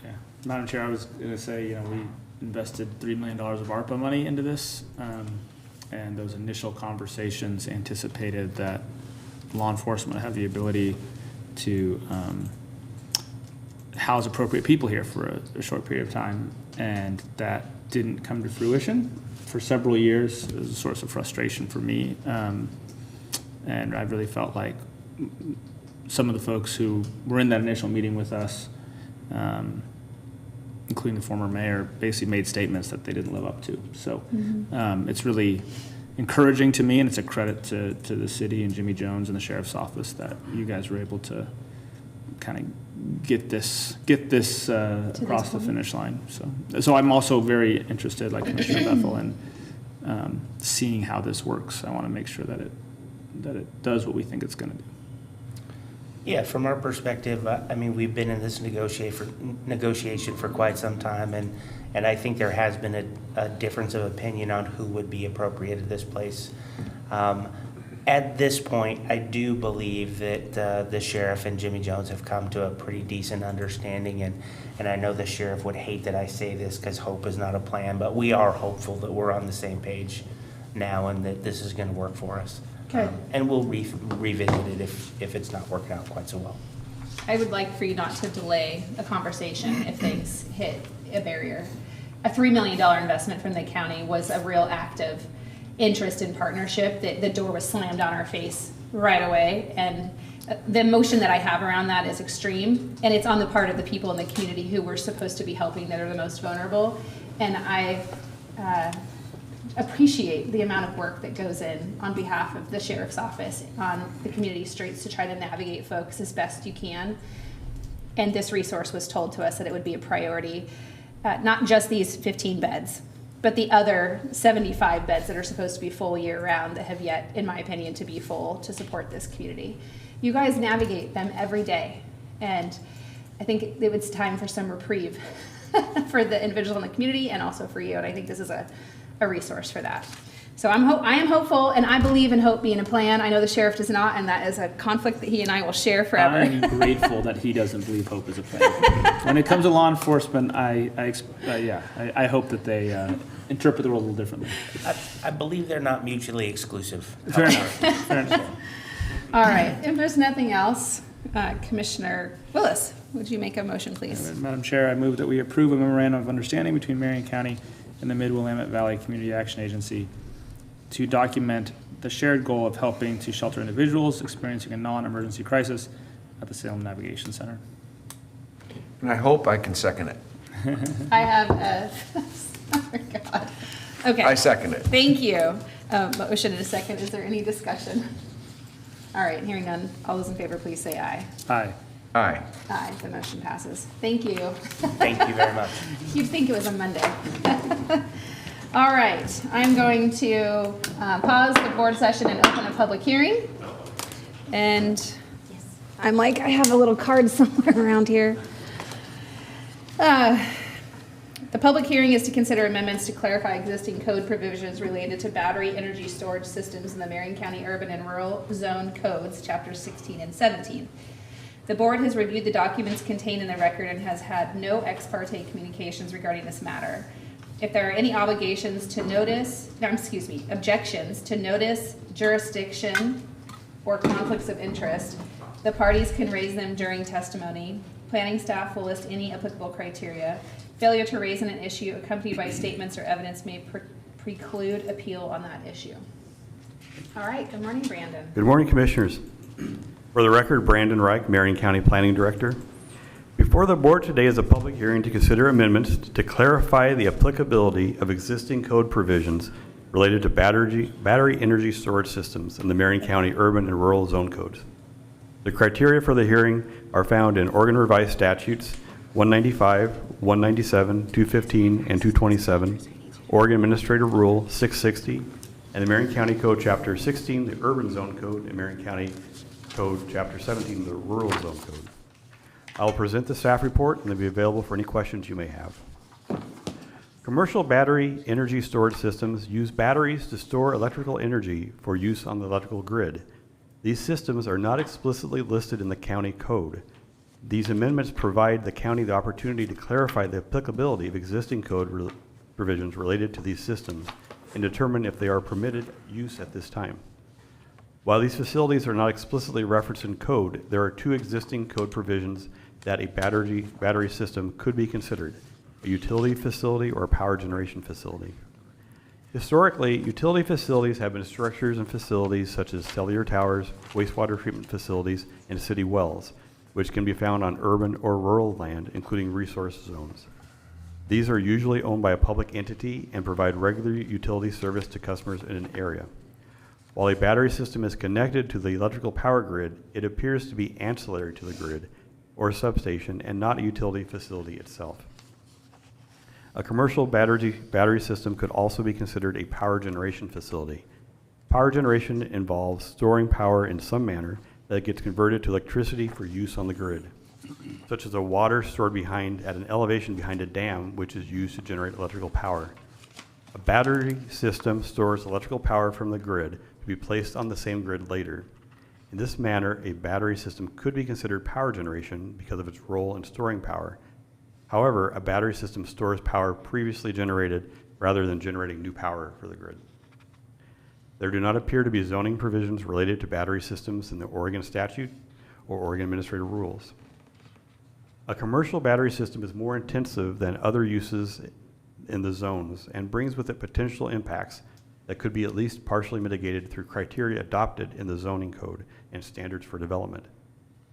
Yeah. Madam Chair, I was going to say, we invested $3 million of ARPA money into this, and those initial conversations anticipated that law enforcement would have the ability to house appropriate people here for a short period of time, and that didn't come to fruition for several years. It was a source of frustration for me, and I really felt like some of the folks who were in that initial meeting with us, including the former mayor, basically made statements that they didn't live up to. So it's really encouraging to me, and it's a credit to the city and Jimmy Jones and the sheriff's office that you guys were able to kind of get this across the finish line. So I'm also very interested, like Commissioner Bethel, in seeing how this works. I want to make sure that it does what we think it's going to do. Yeah, from our perspective, I mean, we've been in this negotiation for quite some time, and I think there has been a difference of opinion on who would be appropriate at this place. At this point, I do believe that the sheriff and Jimmy Jones have come to a pretty decent understanding, and I know the sheriff would hate that I say this because hope is not a plan, but we are hopeful that we're on the same page now and that this is going to work for us. Okay. And we'll revisit it if it's not working out quite so well. I would like for you not to delay a conversation if things hit a barrier. A $3 million investment from the county was a real act of interest in partnership. That the door was slammed on our face right away, and the emotion that I have around that is extreme, and it's on the part of the people in the community who we're supposed to be helping that are the most vulnerable. And I appreciate the amount of work that goes in on behalf of the sheriff's office on the community streets to try to navigate folks as best you can. And this resource was told to us that it would be a priority, not just these 15 beds, but the other 75 beds that are supposed to be full year round that have yet, in my opinion, to be full to support this community. You guys navigate them every day, and I think it's time for some reprieve for the individual in the community and also for you, and I think this is a resource for that. So I am hopeful, and I believe in hope being a plan. I know the sheriff does not, and that is a conflict that he and I will share forever. I'm grateful that he doesn't believe hope is a plan. When it comes to law enforcement, I hope that they interpret the world a little differently. I believe they're not mutually exclusive. Fair enough. Fair enough. All right, if there's nothing else, Commissioner Willis, would you make a motion, please? Madam Chair, I move that we approve a memorandum of understanding between Marion County and the Mid-Willamette Valley Community Action Agency to document the shared goal of helping to shelter individuals experiencing a non-emergency crisis at the Salem Navigation Center. And I hope I can second it. I have a, oh God. Okay. I second it. Thank you. Motion and a second. Is there any discussion? All right, hearing none. All those in favor, please say aye. Aye. Aye. Aye, the motion passes. Thank you. Thank you very much. You'd think it was a Monday. All right, I'm going to pause the board session and open a public hearing. And I'm like, I have a little card somewhere around here. The public hearing is to consider amendments to clarify existing code provisions related to battery energy storage systems in the Marion County Urban and Rural Zone Codes, Chapters 16 and 17. The board has reviewed the documents contained in the record and has had no ex parte communications regarding this matter. If there are any objections to notice, jurisdiction, or conflicts of interest, the parties can raise them during testimony. Planning staff will list any applicable criteria. Failure to raise an issue accompanied by statements or evidence may preclude appeal on that issue. All right, good morning, Brandon. Good morning, Commissioners. For the record, Brandon Reich, Marion County Planning Director. Before the board today is a public hearing to consider amendments to clarify the applicability of existing code provisions related to battery energy storage systems in the Marion County urban and rural zone codes. The criteria for the hearing are found in Oregon Revised Statutes 195, 197, 215, and 227, Oregon Administrative Rule 660, and the Marion County Code Chapter 16, the Urban Zone Code, and Marion County Code Chapter 17, the Rural Zone Code. I will present the staff report and they'll be available for any questions you may have. Commercial battery energy storage systems use batteries to store electrical energy for use on the electrical grid. These systems are not explicitly listed in the county code. These amendments provide the county the opportunity to clarify the applicability of existing code provisions related to these systems and determine if they are permitted use at this time. While these facilities are not explicitly referenced in code, there are two existing code provisions that a battery system could be considered: a utility facility or a power generation facility. Historically, utility facilities have been structures and facilities such as cellular towers, wastewater treatment facilities, and city wells, which can be found on urban or rural land, including resource zones. These are usually owned by a public entity and provide regular utility service to customers in an area. While a battery system is connected to the electrical power grid, it appears to be ancillary to the grid or substation and not a utility facility itself. A commercial battery system could also be considered a power generation facility. Power generation involves storing power in some manner that gets converted to electricity for use on the grid, such as a water stored at an elevation behind a dam, which is used to generate electrical power. A battery system stores electrical power from the grid to be placed on the same grid later. In this manner, a battery system could be considered power generation because of its role in storing power. However, a battery system stores power previously generated rather than generating new power for the grid. There do not appear to be zoning provisions related to battery systems in the Oregon statute or Oregon administrative rules. A commercial battery system is more intensive than other uses in the zones and brings with it potential impacts that could be at least partially mitigated through criteria adopted in the zoning code and standards for development.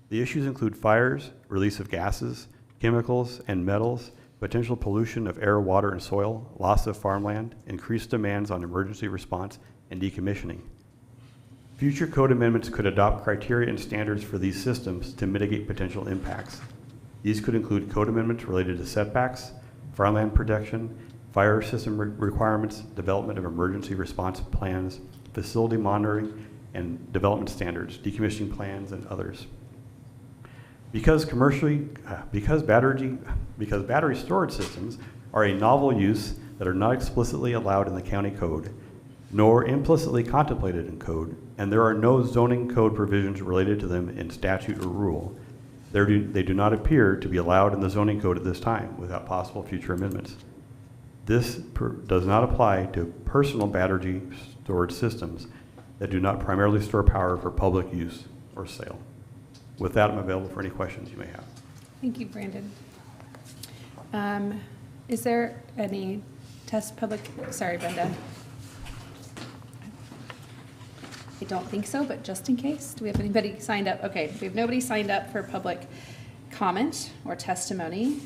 The issues include fires, release of gases, chemicals and metals, potential pollution of air, water, and soil, loss of farmland, increased demands on emergency response, and decommissioning. Future code amendments could adopt criteria and standards for these systems to mitigate potential impacts. These could include code amendments related to setbacks, farmland protection, fire system requirements, development of emergency response plans, facility monitoring and development standards, decommissioning plans, and others. Because battery storage systems are a novel use that are not explicitly allowed in the county code, nor implicitly contemplated in code, and there are no zoning code provisions related to them in statute or rule, they do not appear to be allowed in the zoning code at this time without possible future amendments. This does not apply to personal battery storage systems that do not primarily store power for public use or sale. With that, I'm available for any questions you may have. Thank you, Brandon. Is there any sorry, Brenda. I don't think so, but just in case, do we have anybody signed up? Okay, we have nobody signed up for public comment or testimony.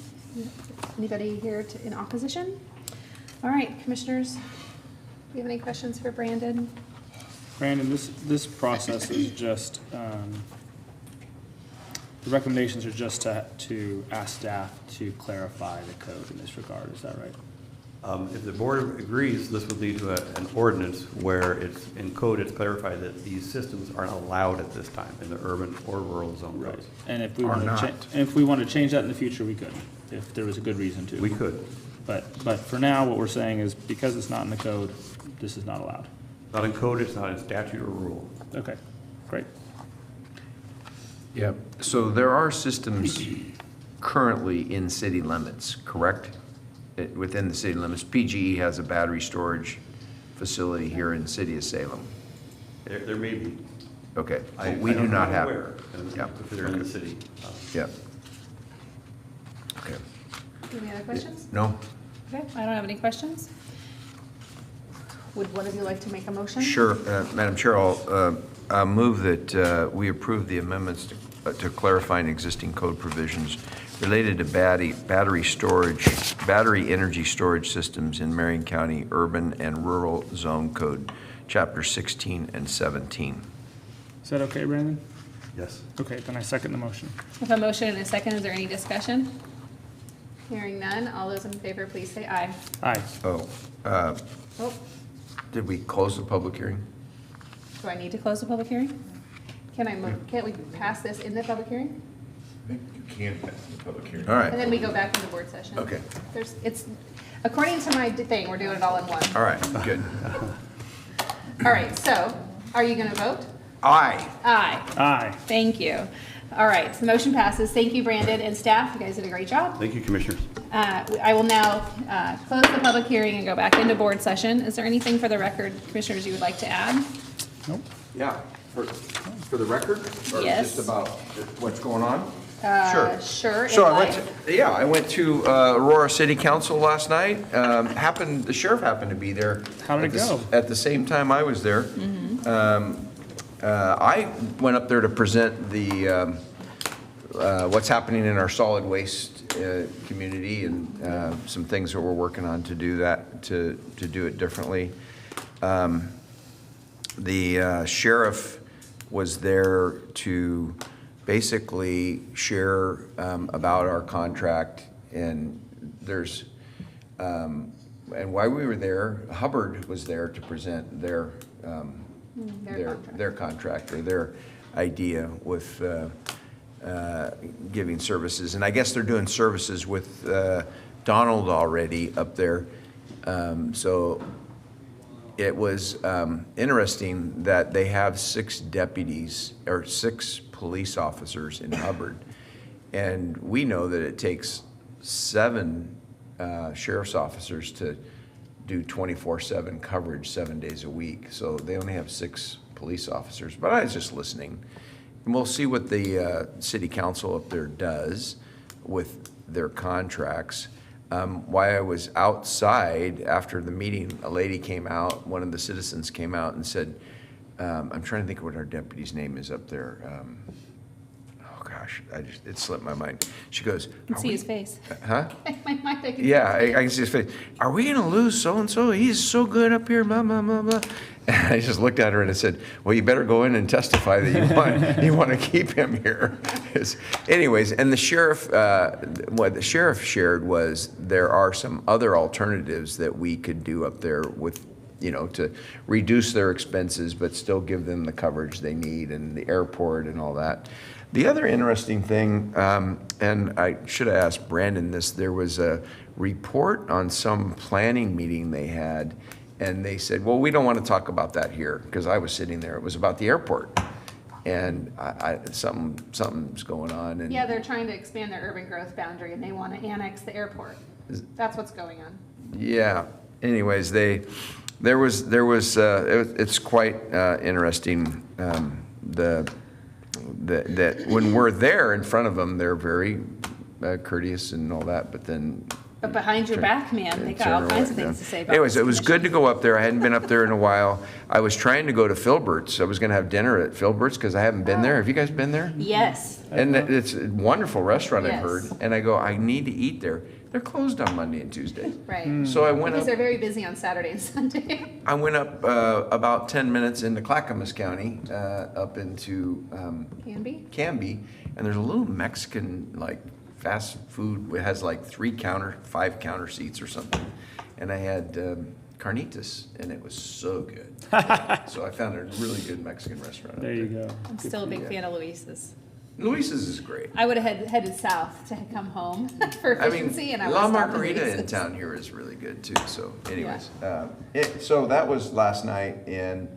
Anybody here in opposition? All right, commissioners, do you have any questions for Brandon? Brandon, this process is just, the recommendations are just to ask staff to clarify the code in this regard, is that right? If the board agrees, this would lead to an ordinance where it's in code, it's clarified that these systems aren't allowed at this time in the urban or rural zone codes. And if we want to change that in the future, we could, if there was a good reason to. We could. But for now, what we're saying is because it's not in the code, this is not allowed. Not in code, it's not in statute or rule. Okay, great. Yeah, so there are systems currently in city limits, correct? Within the city limits. PGE has a battery storage facility here in the city of Salem. There may be. Okay, but we do not have. Yeah. If they're in the city. Yeah. Okay. Any other questions? No? Okay, I don't have any questions. Would one of you like to make a motion? Sure, Madam Chair, I'll move that we approve the amendments to clarifying existing code provisions related to battery energy storage systems in Marion County Urban and Rural Zone Code, Chapter 16 and 17. Is that okay, Brandon? Yes. Okay, then I second the motion. With a motion and a second, is there any discussion? Hearing none, all those in favor, please say aye. Aye. Oh, Oh, did we close the public hearing? do I need to close the public hearing? Can't we pass this in the public hearing? I think you can pass the public hearing. All right, And then we go back to the board session? Okay. It's, according to my thing, we're doing it all in one. all right, good. All right, so, are you gonna vote? Aye. Aye. Aye. Thank you. All right, so the motion passes. Thank you, Brandon and staff. You guys did a great job. Thank you, Commissioners. I will now close the public hearing and go back into board session. Is there anything for the record, commissioners, you would like to add? Nope. Yeah, for the record? Or Yes. just about what's going on? Sure. So in I went to Aurora City Council last night. The sheriff happened to be there. How did it go? At the same time I was there. I went up there to present the, what's happening in our solid waste community and some things that we're working on to do that, to do it differently. The sheriff was there to basically share about our contract, and there's, and while we were there, Hubbard was there to present their contract or their idea with giving services. And I guess they're doing services with Donald already up there. So it was interesting that they have 6 deputies or 6 police officers in Hubbard. And we know that it takes 7 sheriff's officers to do 24/7 coverage 7 days a week. So they only have 6 police officers. But I was just listening. And we'll see what the city council up there does with their contracts. While I was outside after the meeting, a lady came out, one of the citizens came out and said, I'm trying to think of what our deputy's name is up there. Oh gosh, it slipped my mind. She goes, I can see his face. huh? My mind, I can Yeah, see his I can see his face. Are we gonna lose so-and-so? He's so good up here, blah, blah, blah, blah. And I just looked at her and I said, well, you better go in and testify that you want to keep him here. Anyways, and the sheriff, what the sheriff shared was there are some other alternatives that we could do up there with, to reduce their expenses, but still give them the coverage they need and the airport and all that. The other interesting thing, and I should have asked Brandon this, there was a report on some planning meeting they had, and they said, well, we don't want to talk about that here, because I was sitting there. It was about the airport. And something's going on. And Yeah, they're trying to expand their urban growth boundary and they want to annex the airport. That's what's going on. yeah, anyways, it's quite interesting, that when we're there in front of them, they're very courteous and all that, but then. But behind your back, man, they got all kinds of things to say about Anyways, this it was commission. good to go up there. I hadn't been up there in a while. I was trying to go to Filbert's. I was gonna have dinner at Filbert's because I haven't been there. Have you guys been there? Yes. And it's a wonderful restaurant, I've Yes. heard. And I go, I need to eat there. They're closed on Monday and Tuesday. Right. So I went Because up. they're very busy on Saturday and Sunday. I went up about 10 minutes into Clackamas County, up into Canby? Canby, and there's a little Mexican, fast food. It has 5 counter seats or something. And I had carnitas, and it was so good. So I found a really good Mexican restaurant up There you go. I'm still a big fan of Luis's. Luis's is great. I would have headed south to come home for efficiency, and I would La have stopped at Margarita in Luis's. town here is really good too. So, anyways, so that was last night, and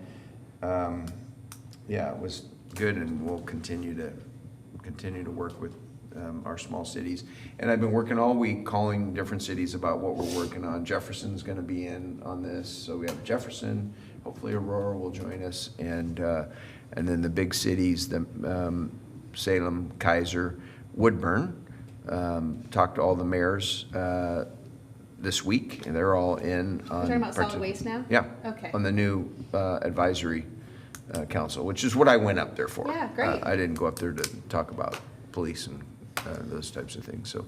it was good, and we'll continue to work with our small cities. And I've been working all week calling different cities about what we're working on. Jefferson's going to be in on this, so we have Jefferson. Hopefully, Aurora will join us, and then the big cities, Salem, Kaiser, Woodburn, Talked to all the mayors this week, and they're all in on. We're talking about solid waste now? Yeah. Okay. On the new advisory council, which is what I went up there for. Yeah, great. I didn't go up there to talk about police and those types of things, so.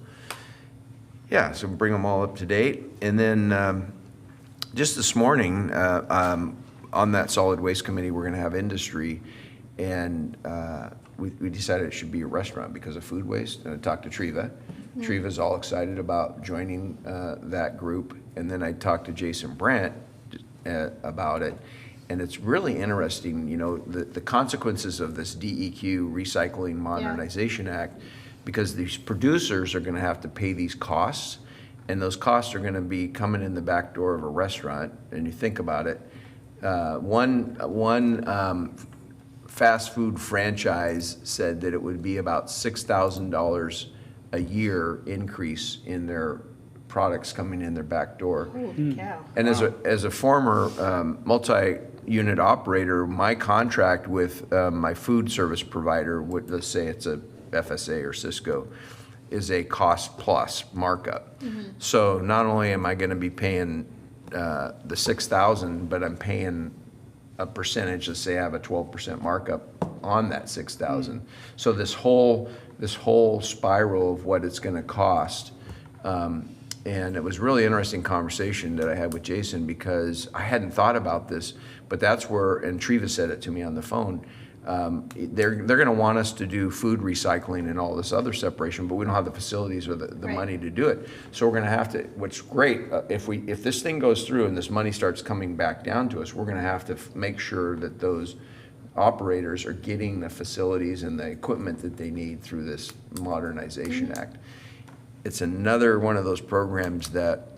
Yeah, so bring them all up to date. And then just this morning, on that solid waste committee, we're gonna have industry, and we decided it should be a restaurant because of food waste. And I talked to Treva. Treva's all excited about joining that group. And then I talked to Jason Brandt about it. And it's really interesting, you know, the consequences of this DEQ Recycling Modernization Act, because these producers are gonna have to pay these costs, and those costs are gonna be coming in the back door of a restaurant. And you think about it, one fast food franchise said that it would be about $6,000 a year increase in their products coming in their back door. Holy cow. And as a former multi-unit operator, my contract with my food service provider, let's say it's a FSA or Cisco, is a cost plus markup. So not only am I going to be paying the $6,000, but I'm paying a percentage. Let's say I have a 12% markup on that $6,000. So this whole spiral of what it's going to cost. And it was really interesting conversation that I had with Jason, because I hadn't thought about this, but that's where, and Treva said it to me on the phone, they're going to want us to do food recycling and all this other separation, but we don't have the facilities or the Right. money to do it. So we're going to have to, what's great, if this thing goes through and this money starts coming back down to us, we're going to have to make sure that those operators are getting the facilities and the equipment that they need through this Modernization Act. It's another one of those programs that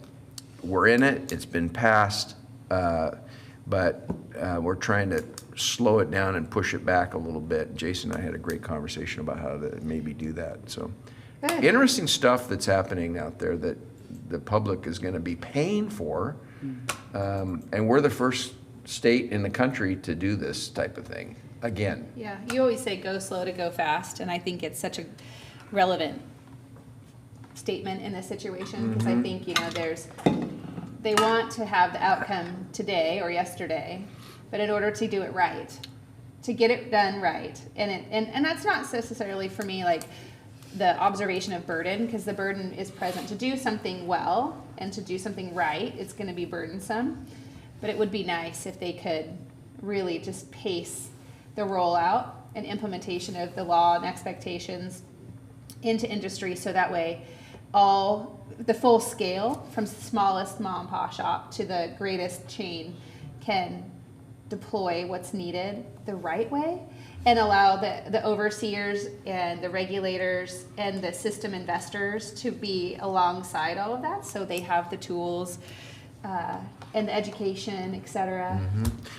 we're in it, it's been passed, but we're trying to slow it down and push it back a little bit. Jason and I had a great conversation about how to maybe do that, so. Good. Interesting stuff that's happening out there that the public is gonna be paying for. And we're the first state in the country to do this type of thing, again. Yeah, you always say go slow to go fast, and I think it's such a relevant statement in this situation, because I think, you know, they want to have the outcome today or yesterday, but in order to do it right, to get it done right, and that's not necessarily for me like the observation of burden, because the burden is present. To do something well and to do something right, it's going to be burdensome, but it would be nice if they could really just pace the rollout and implementation of the law and expectations into industry, so that way all the full scale, from smallest mom and pop shop to the greatest chain, can deploy what's needed the right way, and allow the overseers and the regulators and the system investors to be alongside all of that, so they have the tools and the education, et cetera.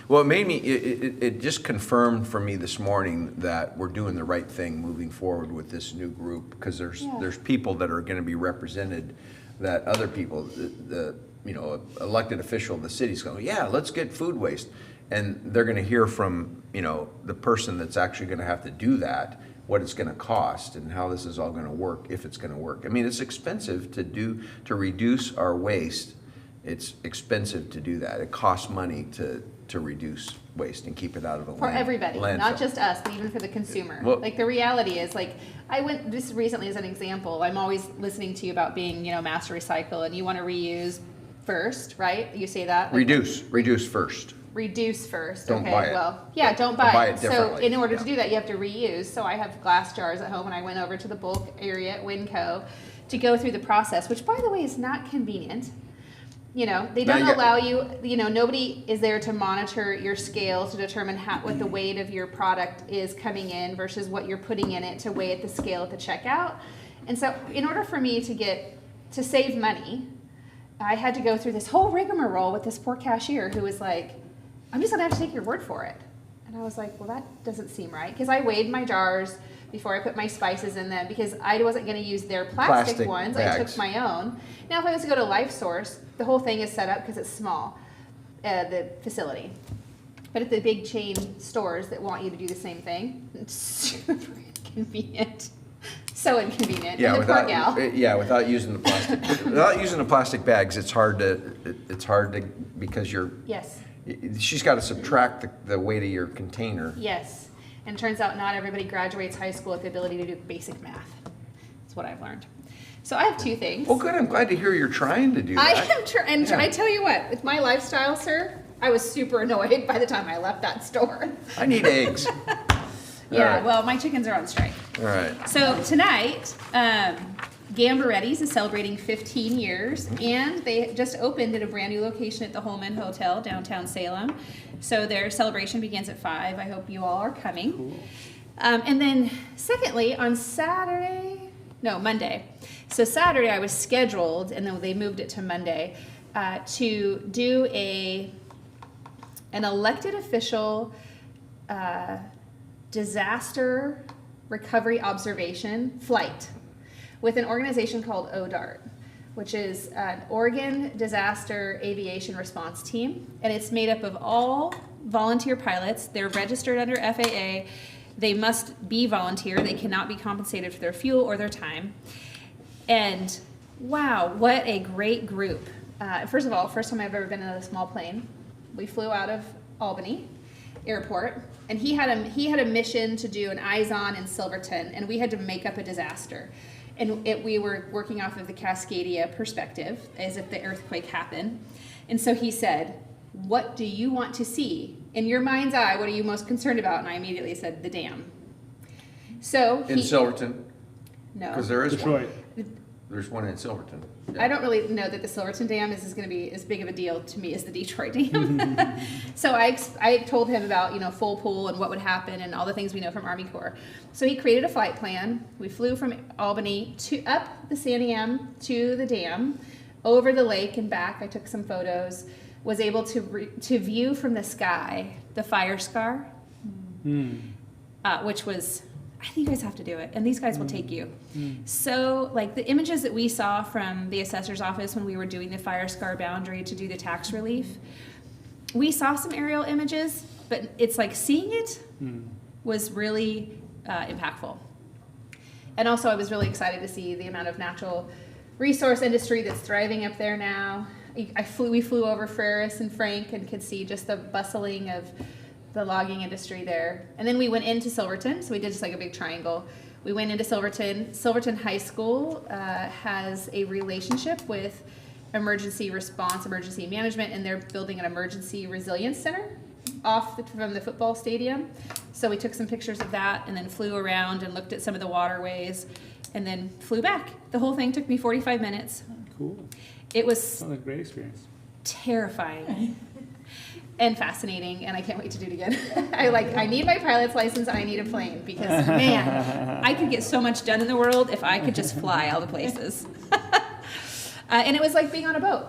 Well, it made me, it just confirmed for me this morning that we're doing the right thing moving forward with this new group, because there's people that are gonna be represented that other people, the you know, elected official in the city's going, yeah, let's get food waste. And they're gonna hear from, you know, the person that's actually gonna have to do that, what it's gonna cost and how this is all gonna work, if it's gonna work. I mean, it's expensive to reduce our waste. It's expensive to do that. It costs money to reduce waste and keep it out of a For everybody, landfill. not just us, but even for the consumer. Well- Like, the reality is, like, I went, just recently as an example, I'm always listening to you about being, you know, master recycle, and you want to reuse first, right? You say that? Like, Reduce first. reduce first. Don't Okay, buy it. well, yeah, don't Or buy, buy it. it So differently, in order to yeah. do that, you have to reuse. So I have glass jars at home, and I went over to the bulk area at Winco to go through the process, which, by the way, is not convenient. You know, they Now don't you got- allow you, you know, nobody is there to monitor your scale to determine what the weight of your product is coming in versus what you're putting in it to weigh at the scale at the checkout. And so in order for me to save money, I had to go through this whole rigmarole with this poor cashier who was like, I'm just gonna have to take your word for it. And I was like, well, that doesn't seem right. Because I weighed my jars before I put my spices in them, because I wasn't gonna use their plastic ones. I bags. took my own. Now, if I was to go to Life Source, the whole thing is set up because it's small, the facility. But at the big chain stores that want you to do the same thing, it's super inconvenient. So inconvenient. Yeah, and the poor gal. without using the plastic bags, it's hard to, because Yes. she's got to subtract the weight of your container. Yes. And it turns out not everybody graduates high school with the ability to do basic math. That's what I've learned. So I have two things. Well, good, I'm glad to hear you're trying to do I that. am and Yeah. I tell you what, with my lifestyle, sir, I was super annoyed by the time I left that store. I need eggs. Yeah, right. well, my chickens are on strike. All right. So tonight, Gambaretti's is celebrating 15 years, and they just opened at a brand new location at the Holman Hotel, downtown Salem. So their celebration begins at 5. I hope you all are coming. Cool. And then secondly, on Monday. So Saturday I was scheduled, and then they moved it to Monday, to do an elected official disaster recovery observation flight with an organization called ODART, which is an Oregon Disaster Aviation Response Team. And it's made up of all volunteer pilots. They're registered under FAA. They must be volunteer. They cannot be compensated for their fuel or their time. And wow, what a great group. First of all, first time I've ever been in a small plane. We flew out of Albany Airport, and he had a mission to do an eyes-on in Silverton, and we had to make up a disaster. And we were working off of the Cascadia perspective, as if the earthquake happened. And so he said, "What do you want to see? In your mind's eye, what are you most concerned about?" And I immediately said, "The dam." So In Silverton? No. Because there is Detroit. one. There's one in Silverton. I don't really know that the Silverton Dam is going to be as big of a deal to me as the Detroit Dam. So I told him about, full pool and what would happen and all the things we know from Army Corps. So he created a flight plan. We flew from Albany up the Sandy M to the dam, over the lake and back. I took some photos. Was able to view from the sky the fire scar, which was, I think you guys have to do it, and these guys will take you. So, like, the images that we saw from the assessor's office when we were doing the fire scar boundary to do the tax relief, we saw some aerial images, but it's like seeing it was really impactful. And also, I was really excited to see the amount of natural resource industry that's thriving up there now. We flew over Ferris and Frank and could see just the bustling of the logging industry there. And then we went into Silverton, so we did just like a big triangle. We went into Silverton. Silverton High School has a relationship with emergency response, emergency management, and they're building an emergency resilience center from the football stadium. So we took some pictures of that and then flew around and looked at some of the waterways and then flew back. The whole thing took me 45 minutes. Cool. It was Sounds like a great experience. terrifying and fascinating, and I can't wait to do it again. I need my pilot's license and I need a plane because, man, I could get so much done in the world if I could just fly all the places. And it was like being on a boat.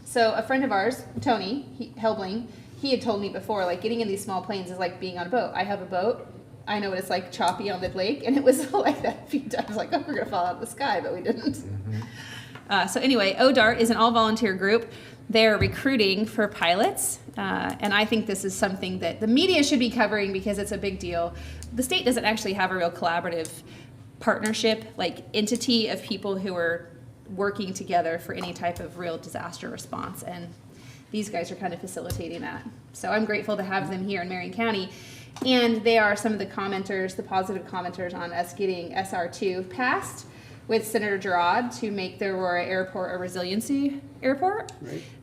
So a friend of ours, Tony Helbling, he had told me before, like, getting in these small planes is like being on a boat. I have a boat. I know what it's like choppy on the lake, and it was like that a few times, like, oh, we're going to fall out of the sky, but we didn't. So anyway, ODART is an all-volunteer group. They're recruiting for pilots, and I think this is something that the media should be covering because it's a big deal. The state doesn't actually have a real collaborative partnership, like entity of people who are working together for any type of real disaster response, and these guys are kind of facilitating that. So I'm grateful to have them here in Marion County, and they are some of the commenters, the positive commenters on us getting SR2 passed with Senator Girard to make the Aurora Airport a resiliency airport,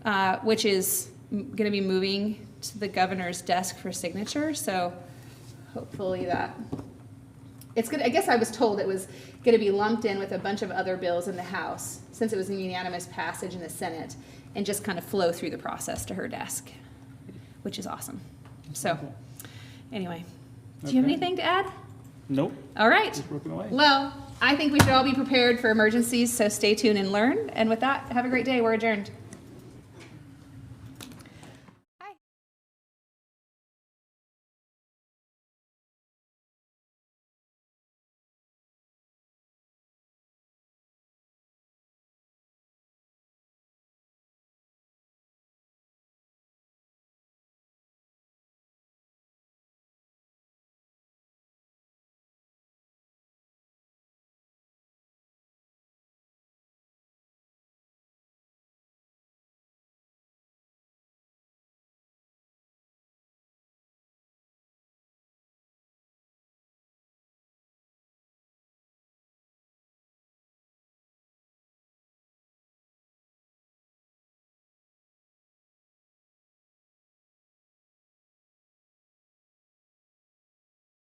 right. Which is going to be moving to the governor's desk for signature. So hopefully that it's good. I guess I was told it was going to be lumped in with a bunch of other bills in the House since it was a unanimous passage in the Senate and just kind of flow through the process to her desk, which is awesome. So anyway, do you have anything to add? Nope. All right. Just working away. Well, I think we should all be prepared for emergencies, so stay tuned and learn. And with that, have a great day. We're adjourned.